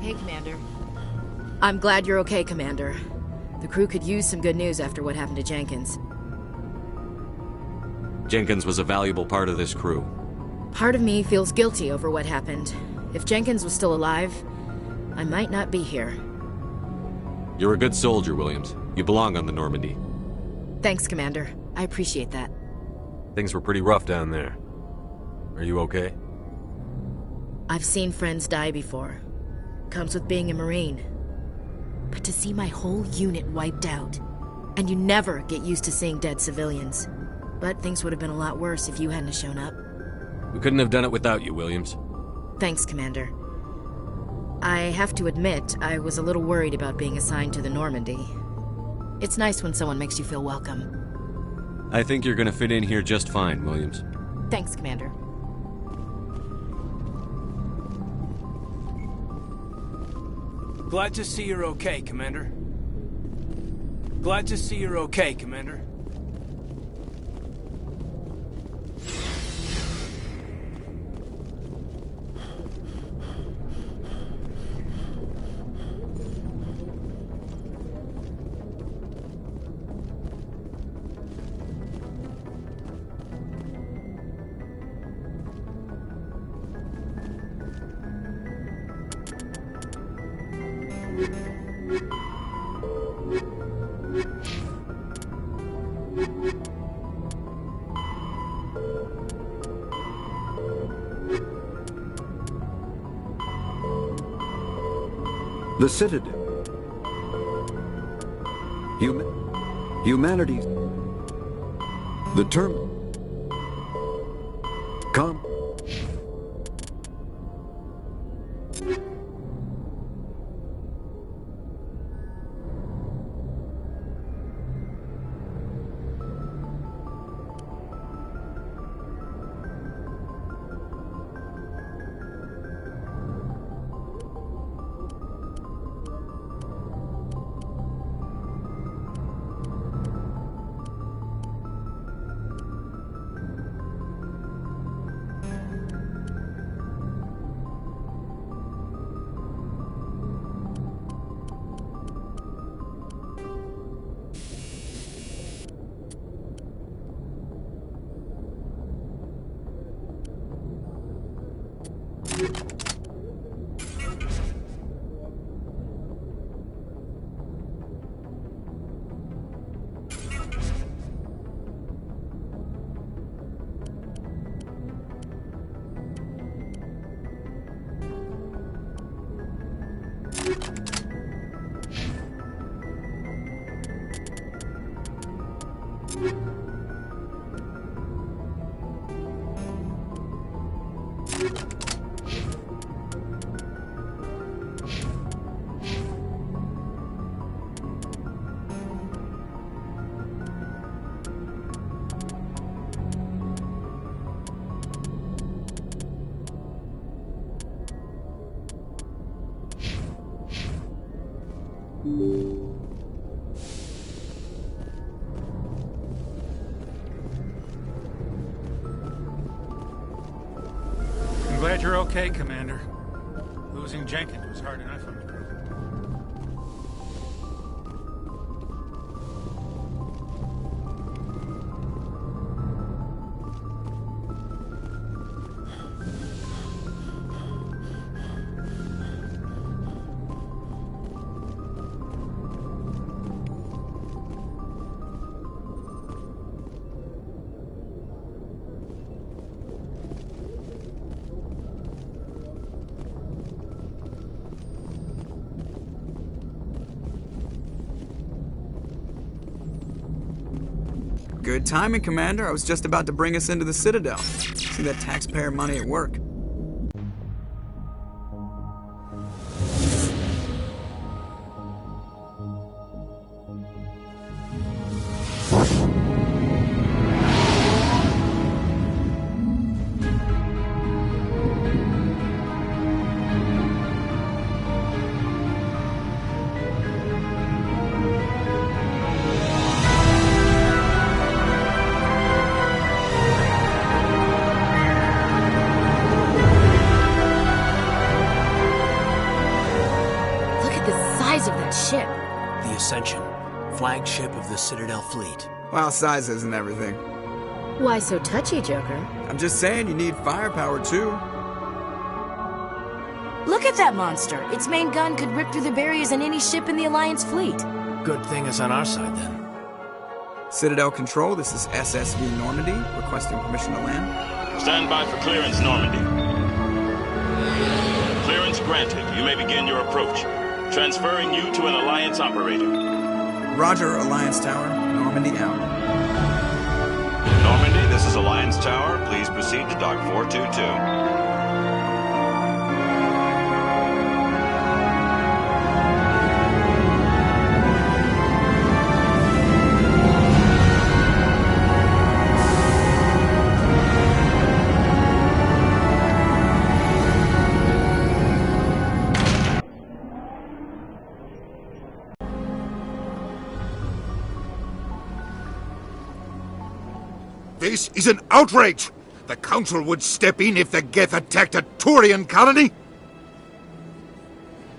Hey, Commander. I'm glad you're okay, Commander. The crew could use some good news after what happened to Jenkins. Jenkins was a valuable part of this crew. Part of me feels guilty over what happened. If Jenkins was still alive, I might not be here. You're a good soldier, Williams. You belong on the Normandy. Thanks, Commander. I appreciate that. Things were pretty rough down there. Are you okay? I've seen friends die before. Comes with being a Marine. But to see my whole unit wiped out, and you never get used to seeing dead civilians. But things would have been a lot worse if you hadn't shown up. We couldn't have done it without you, Williams. Thanks, Commander. I have to admit, I was a little worried about being assigned to the Normandy. It's nice when someone makes you feel welcome. I think you're gonna fit in here just fine, Williams. Thanks, Commander. Glad to see you're okay, Commander. Glad to see you're okay, Commander. The Citadel. Humanity. The term. I'm glad you're okay, Commander. Losing Jenkins was hard enough on the crew. Good timing, Commander. I was just about to bring us into the Citadel. See that taxpayer money at work. Flagship of the Citadel fleet. Well, size isn't everything. Why so touchy, Joker? I'm just saying you need firepower, too. Look at that monster. Its main gun could rip through the barriers in any ship in the Alliance fleet. Good thing it's on our side, then. Citadel Control, this is SSV Normandy, requesting permission to land. Stand by for clearance, Normandy. Clearance granted. You may begin your approach. Transferring you to an Alliance operator. Roger, Alliance Tower. Normandy out. Normandy, this is Alliance Tower. Please proceed to Dock 422. This is an outrage! The Council would step in if the Geth attacked a Turian colony?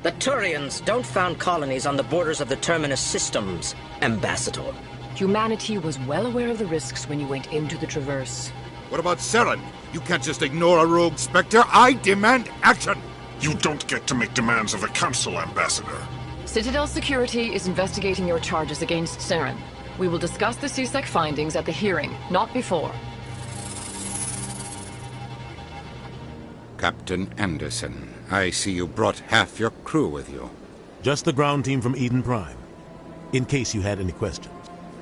The Turians don't found colonies on the borders of the Terminus systems, Ambassador. Humanity was well aware of the risks when you went into the Traverse. What about Saren? You can't just ignore a rogue Spectre. I demand action! You don't get to make demands of the Council, Ambassador. Citadel Security is investigating your charges against Saren. We will discuss the CSEC findings at the hearing, not before. Captain Anderson, I see you brought half your crew with you. Just the ground team from Eden Prime, in case you had any questions.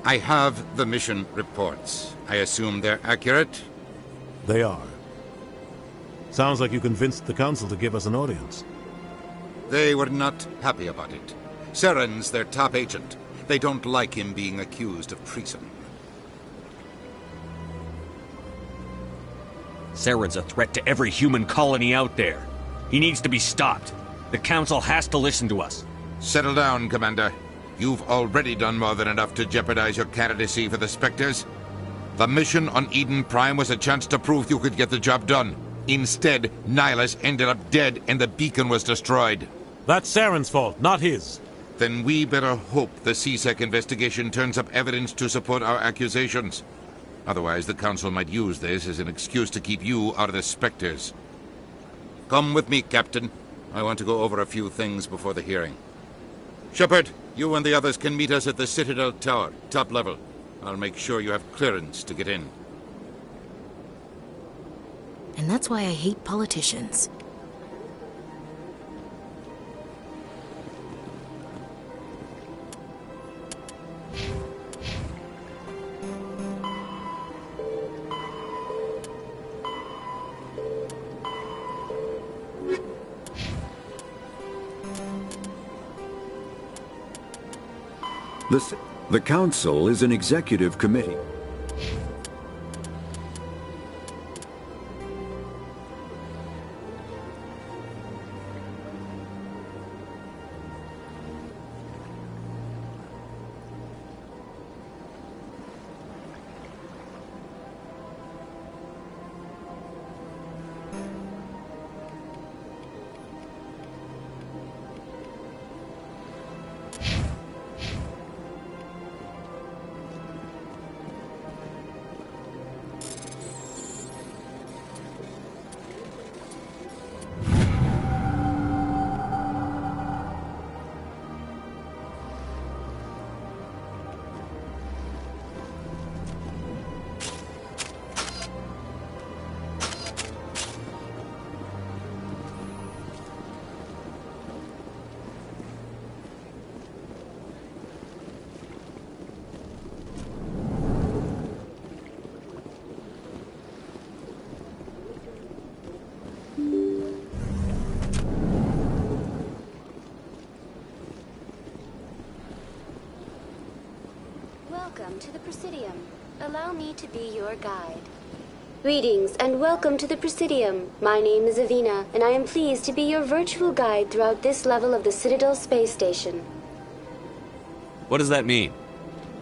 I have the mission reports. I assume they're accurate? They are. Sounds like you convinced the Council to give us an audience. They were not happy about it. Saren's their top agent. They don't like him being accused of treason. Saren's a threat to every human colony out there. He needs to be stopped. The Council has to listen to us. Settle down, Commander. You've already done more than enough to jeopardize your candidacy for the Spectres. The mission on Eden Prime was a chance to prove you could get the job done. Instead, Nihilus ended up dead and the beacon was destroyed. That's Saren's fault, not his. Then we better hope the CSEC investigation turns up evidence to support our accusations. Otherwise, the Council might use this as an excuse to keep you out of the Spectres. Come with me, Captain. I want to go over a few things before the hearing. Shepard, you and the others can meet us at the Citadel Tower, top level. I'll make sure you have clearance to get in. And that's why I hate politicians. The Council is an executive committee. Welcome to the Presidium. Allow me to be your guide. Greetings and welcome to the Presidium. My name is Avina, and I am pleased to be your virtual guide throughout this level of the Citadel Space Station. What does that mean?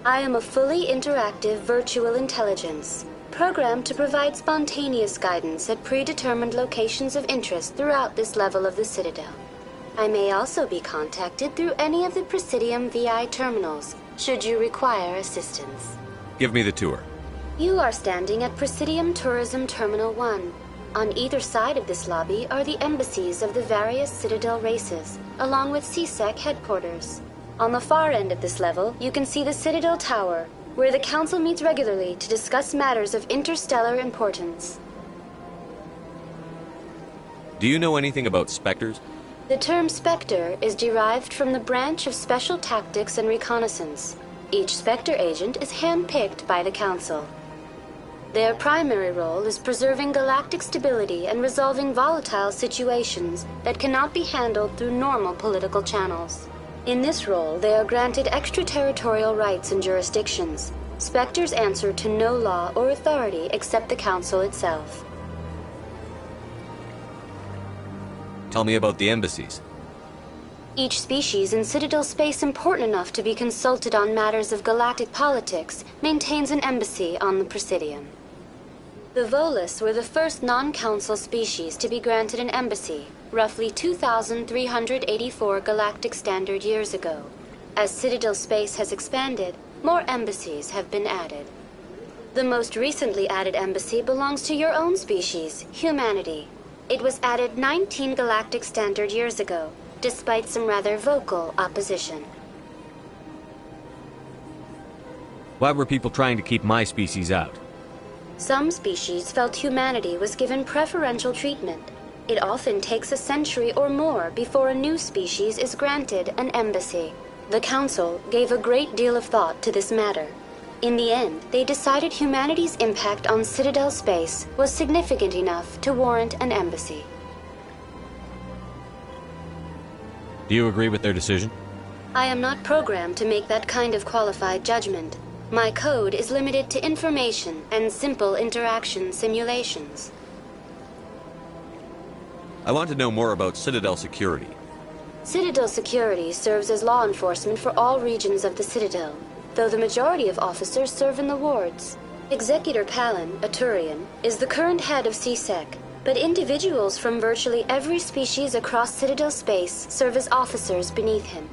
I am a fully interactive virtual intelligence, programmed to provide spontaneous guidance at predetermined locations of interest throughout this level of the Citadel. I may also be contacted through any of the Presidium VI terminals, should you require assistance. Give me the tour. You are standing at Presidium Tourism Terminal 1. On either side of this lobby are the embassies of the various Citadel races, along with CSEC headquarters. On the far end of this level, you can see the Citadel Tower, where the Council meets regularly to discuss matters of interstellar importance. Do you know anything about Spectres? The term Spectre is derived from the branch of Special Tactics and Reconnaissance. Each Spectre agent is handpicked by the Council. Their primary role is preserving galactic stability and resolving volatile situations that cannot be handled through normal political channels. In this role, they are granted extraterritorial rights and jurisdictions. Spectres answer to no law or authority except the Council itself. Tell me about the embassies. Each species in Citadel space important enough to be consulted on matters of galactic politics maintains an embassy on the Presidium. The Volus were the first non-council species to be granted an embassy, roughly 2,384 galactic standard years ago. As Citadel space has expanded, more embassies have been added. The most recently added embassy belongs to your own species, humanity. It was added 19 galactic standard years ago, despite some rather vocal opposition. Why were people trying to keep my species out? Some species felt humanity was given preferential treatment. It often takes a century or more before a new species is granted an embassy. The Council gave a great deal of thought to this matter. In the end, they decided humanity's impact on Citadel space was significant enough to warrant an embassy. Do you agree with their decision? I am not programmed to make that kind of qualified judgment. My code is limited to information and simple interaction simulations. I want to know more about Citadel security. Citadel security serves as law enforcement for all regions of the Citadel, though the majority of officers serve in the wards. Executor Palin, a Turian, is the current head of CSEC, but individuals from virtually every species across Citadel space serve as officers beneath him.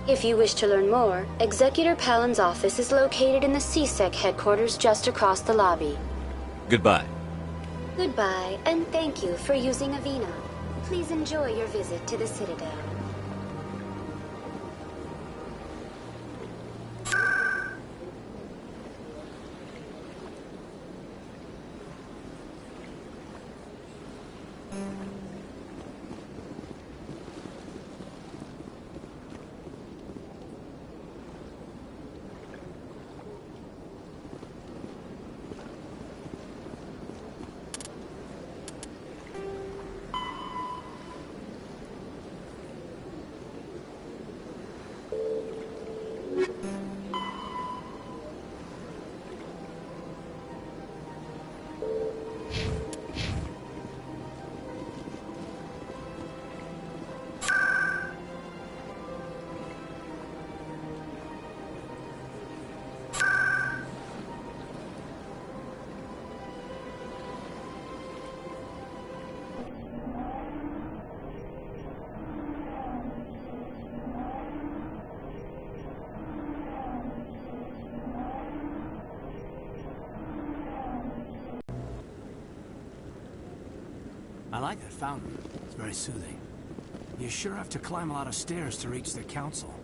If you wish to learn more, Executor Palin's office is located in the CSEC headquarters just across the lobby. Goodbye. Goodbye, and thank you for using Avina. Please enjoy your visit to the Citadel. like that fountain. It's very soothing. You sure have to climb a lot of stairs to reach the council.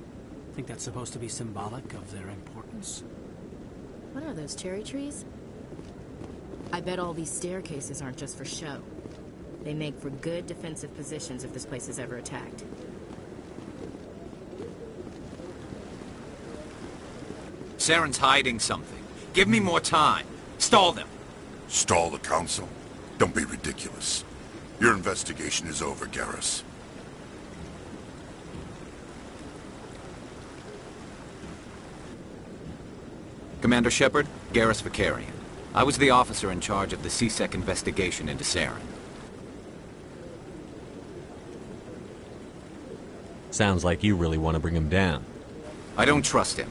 Think that's supposed to be symbolic of their importance? What are those, cherry trees? I bet all these staircases aren't just for show. They make for good defensive positions if this place is ever attacked. Saren's hiding something. Give me more time. Stall them. Stall the council? Don't be ridiculous. Your investigation is over, Garrus. Commander Shepard, Garrus Vakarian. I was the officer in charge of the C-Sec investigation into Saren. Sounds like you really want to bring him down. I don't trust him.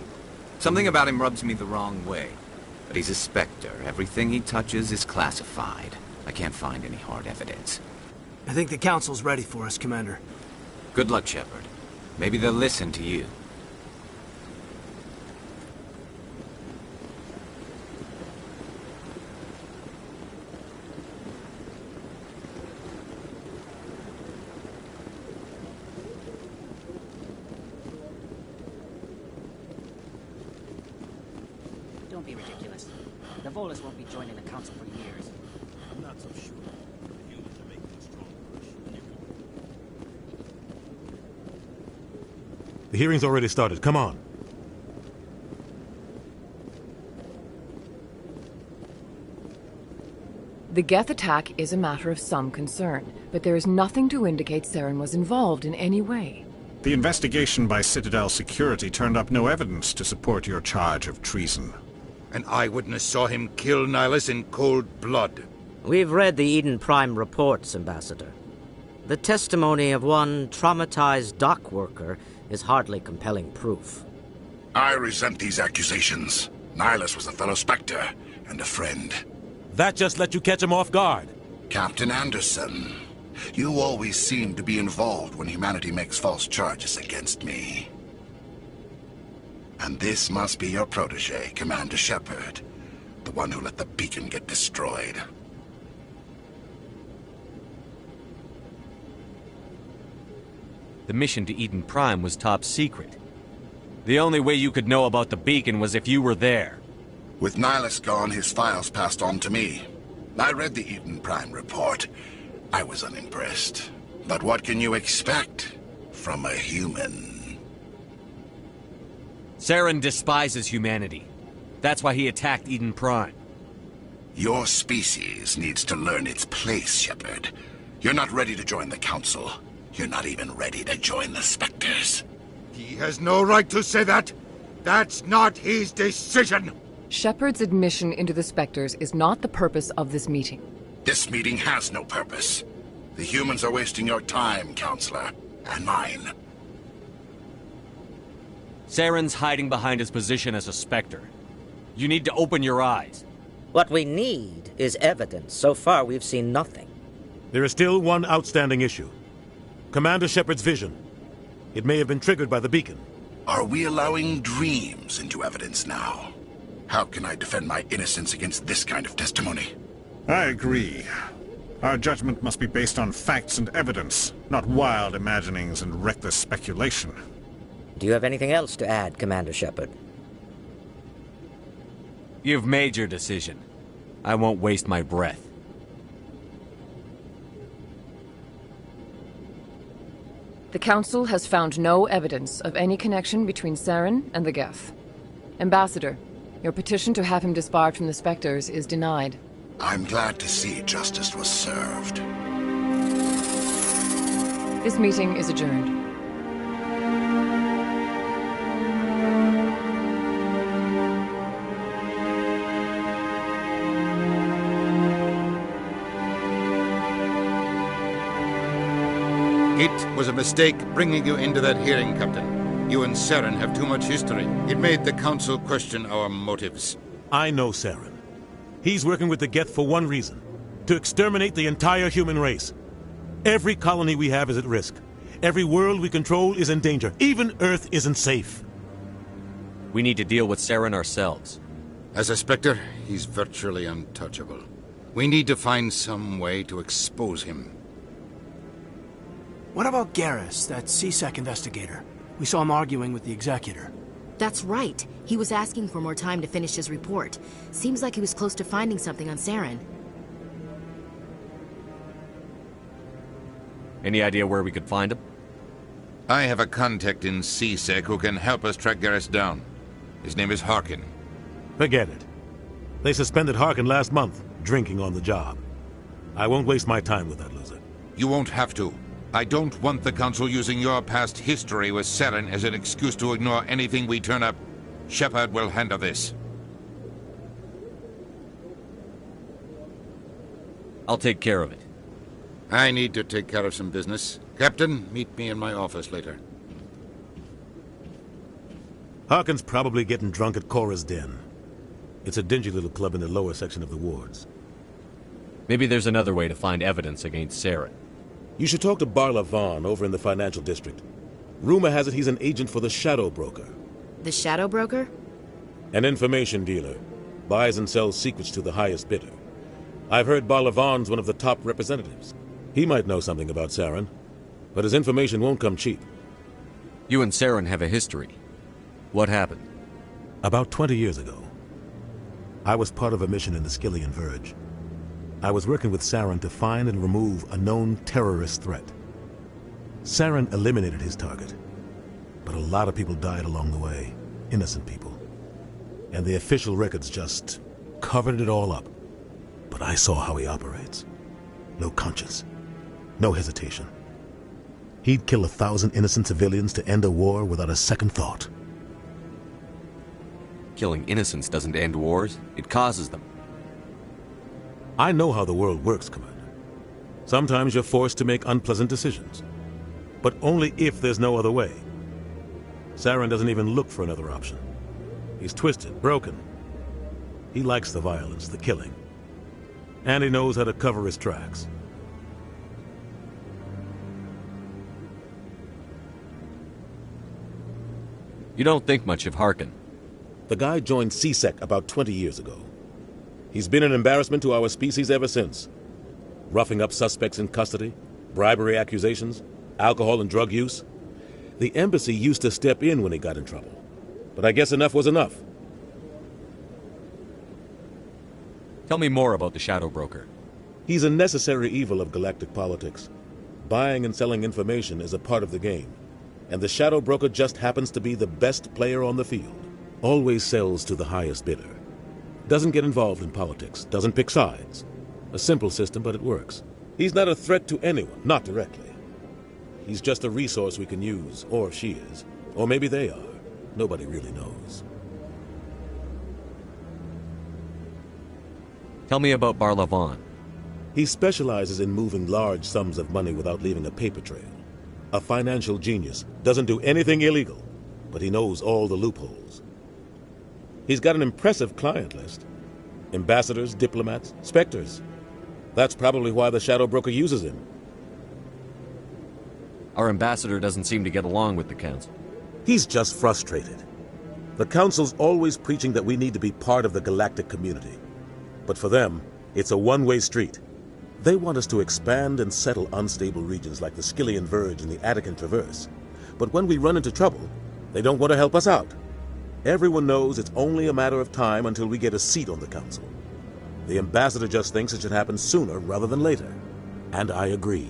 Something about him rubs me the wrong way. But he's a Spectre. Everything he touches is classified. I can't find any hard evidence. I think the council's ready for us, Commander. Good luck, Shepard. Maybe they'll listen to you. Don't be ridiculous. The Volus won't be joining the council for years. I'm not so sure. The humans are making a strong push. The hearing's already started. Come on. The Geth attack is a matter of some concern, but there is nothing to indicate Saren was involved in any way. The investigation by Citadel Security turned up no evidence to support your charge of treason. An eyewitness saw him kill Nihilus in cold blood. We've read the Eden Prime reports, Ambassador. The testimony of one traumatized dock worker is hardly compelling proof. I resent these accusations. Nihilus was a fellow Spectre and a friend. That just let you catch him off guard. Captain Anderson, you always seem to be involved when humanity makes false charges against me. And this must be your protege, Commander Shepard, the one who let the beacon get destroyed. The mission to Eden Prime was top secret. The only way you could know about the beacon was if you were there. With Nihilus gone, his files passed on to me. I read the Eden Prime report. I was unimpressed. But what can you expect from a human? Saren despises humanity. That's why he attacked Eden Prime. Your species needs to learn its place, Shepard. You're not ready to join the Council. You're not even ready to join the Spectres. He has no right to say that. That's not his decision. Shepard's admission into the Spectres is not the purpose of this meeting. This meeting has no purpose. The humans are wasting your time, Counselor, and mine. Saren's hiding behind his position as a Spectre. You need to open your eyes. What we need is evidence. So far, we've seen nothing. There is still one outstanding issue. Commander Shepard's vision. It may have been triggered by the beacon. Are we allowing dreams into evidence now? How can I defend my innocence against this kind of testimony? I agree. Our judgment must be based on facts and evidence, not wild imaginings and reckless speculation. Do you have anything else to add, Commander Shepard? You've made your decision. I won't waste my breath. The Council has found no evidence of any connection between Saren and the Geth. Ambassador, your petition to have him disbarred from the Spectres is denied. I'm glad to see justice was served. This meeting is adjourned. It was a mistake bringing you into that hearing, Captain. You and Saren have too much history. It made the Council question our motives. I know Saren. He's working with the Geth for one reason. To exterminate the entire human race. Every colony we have is at risk. Every world we control is in danger. Even Earth isn't safe. We need to deal with Saren ourselves. As a Spectre, he's virtually untouchable. We need to find some way to expose him. What about Garrus, that CSEC investigator? We saw him arguing with the executor. That's right. He was asking for more time to finish his report. Seems like he was close to finding something on Saren. Any idea where we could find him? I have a contact in CSEC who can help us track Garrus down. His name is Harkin. Forget it. They suspended Harkin last month, drinking on the job. I won't waste my time with that loser. You won't have to. I don't want the Council using your past history with Saren as an excuse to ignore anything we turn up. Shepard will handle this. I'll take care of it. I need to take care of some business. Captain, meet me in my office later. Harkin's probably getting drunk at Cora's Den. It's a dingy little club in the lower section of the wards. Maybe there's another way to find evidence against Saren. You should talk to Barla Vaughn over in the financial district. Rumor has it he's an agent for the Shadow Broker. The Shadow Broker? An information dealer. Buys and sells secrets to the highest bidder. I've heard Barla Vaughn's one of the top representatives. He might know something about Saren, but his information won't come cheap. You and Saren have a history. What happened? About 20 years ago, I was part of a mission in the Skillian Verge. I was working with Saren to find and remove a known terrorist threat. Saren eliminated his target, but a lot of people died along the way, innocent people. And the official records just covered it all up. But I saw how he operates. No conscience, no hesitation. He'd kill 1,000 innocent civilians to end a war without a second thought. Killing innocents doesn't end wars, it causes them. I know how the world works, Commander. Sometimes you're forced to make unpleasant decisions. But only if there's no other way. Saren doesn't even look for another option. He's twisted, broken. He likes the violence, the killing. And he knows how to cover his tracks. You don't think much of Harkin. The guy joined CSEC about 20 years ago. He's been an embarrassment to our species ever since. Roughing up suspects in custody, bribery accusations, alcohol and drug use. The embassy used to step in when he got in trouble. But I guess enough was enough. Tell me more about the Shadow Broker. He's a necessary evil of galactic politics. Buying and selling information is a part of the game. And the Shadow Broker just happens to be the best player on the field. Always sells to the highest bidder. Doesn't get involved in politics, doesn't pick sides. A simple system, but it works. He's not a threat to anyone, not directly. He's just a resource we can use, or she is. Or maybe they are. Nobody really knows. Tell me about Barla Vaughn. He specializes in moving large sums of money without leaving a paper trail. A financial genius, doesn't do anything illegal, but he knows all the loopholes. He's got an impressive client list. Ambassadors, diplomats, specters. That's probably why the Shadow Broker uses him. Our ambassador doesn't seem to get along with the Council. He's just frustrated. The Council's always preaching that we need to be part of the galactic community. But for them, it's a one-way street. They want us to expand and settle unstable regions like the Skillian Verge and the Attican Traverse. But when we run into trouble, they don't want to help us out. Everyone knows it's only a matter of time until we get a seat on the Council. The ambassador just thinks it should happen sooner rather than later. And I agree.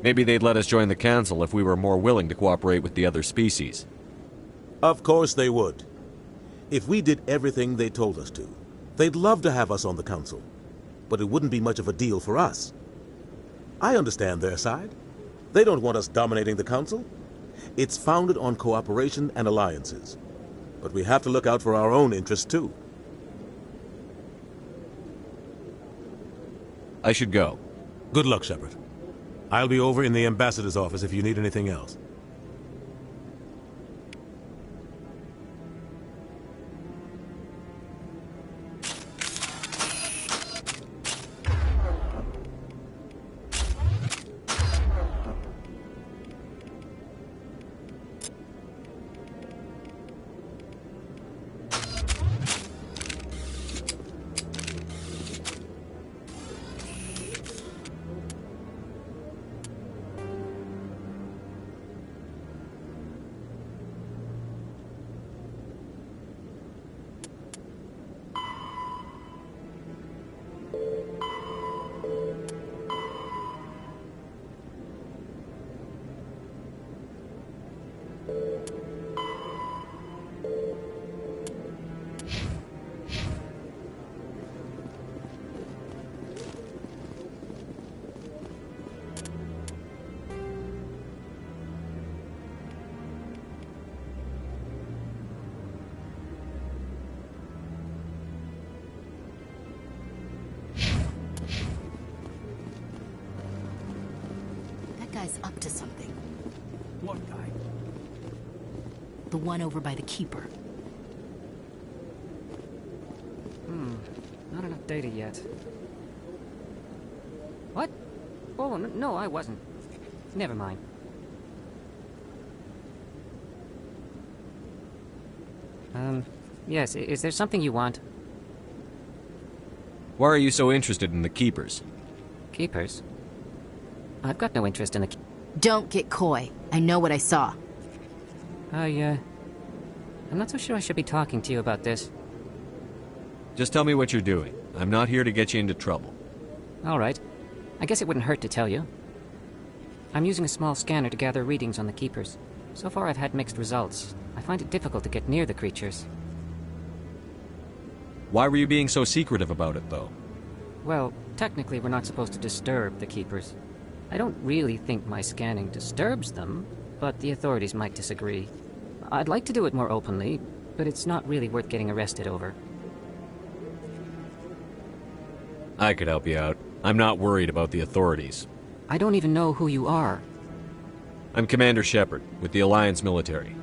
Maybe they'd let us join the Council if we were more willing to cooperate with the other species. Of course they would. If we did everything they told us to, they'd love to have us on the Council. But it wouldn't be much of a deal for us. I understand their side. They don't want us dominating the Council. It's founded on cooperation and alliances. But we have to look out for our own interests, too. I should go. Good luck, Shepard. I'll be over in the ambassador's office if you need anything else. guy's up to something. What guy? The one over by the Keeper. Not enough data yet. What? Oh, no, I wasn't. Never mind. Yes, is there something you want? Why are you so interested in the Keepers? Keepers? I've got no interest in the... Don't get coy. I know what I saw. I'm not so sure I should be talking to you about this. Just tell me what you're doing. I'm not here to get you into trouble. All right. I guess it wouldn't hurt to tell you. I'm using a small scanner to gather readings on the Keepers. So far I've had mixed results. I find it difficult to get near the creatures. Why were you being so secretive about it, though? Well, technically we're not supposed to disturb the Keepers. I don't really think my scanning disturbs them, but the authorities might disagree. I'd like to do it more openly, but it's not really worth getting arrested over. I could help you out. I'm not worried about the authorities. I don't even know who you are. I'm Commander Shepard, with the Alliance military.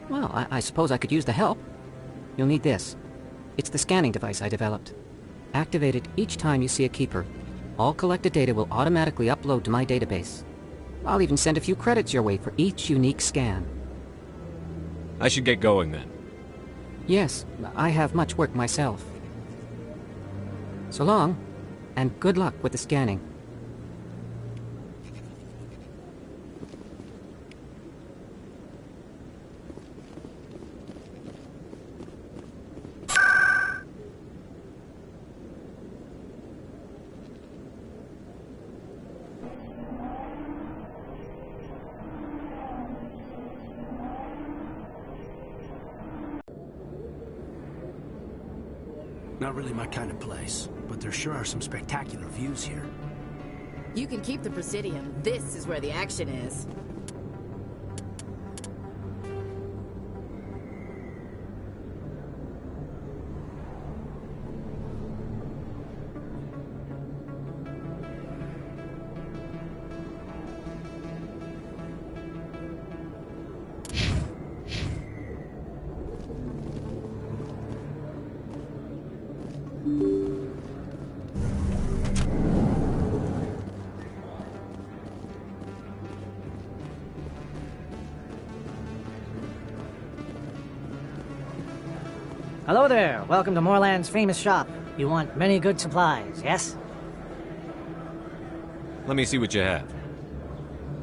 Well, I suppose I could use the help. You'll need this. It's the scanning device I developed. Activate it each time you see a Keeper. All collected data will automatically upload to my database. I'll even send a few credits your way for each unique scan. I should get going then. Yes, I have much work myself. So long, and good luck with the scanning. Not really my kind of place, but there sure are some spectacular views here. You can keep the Presidium. This is where the action is. Hello there. Welcome to Moorland's famous shop. You want many good supplies, yes? Let me see what you have.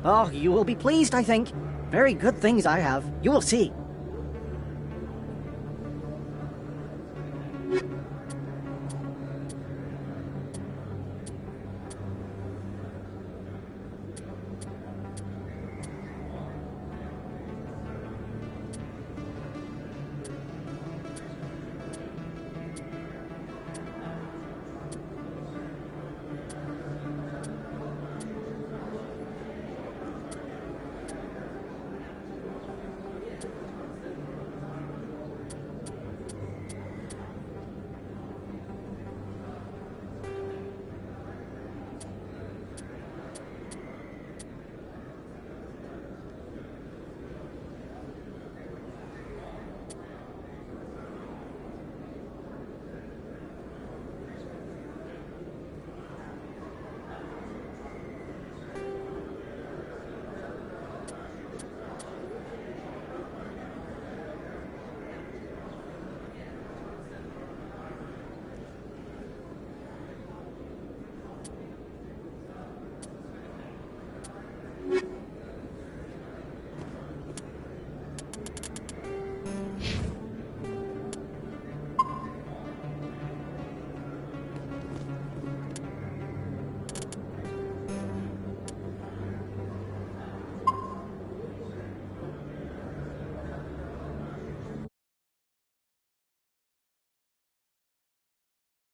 Oh, you will be pleased, I think. Very good things I have. You will see.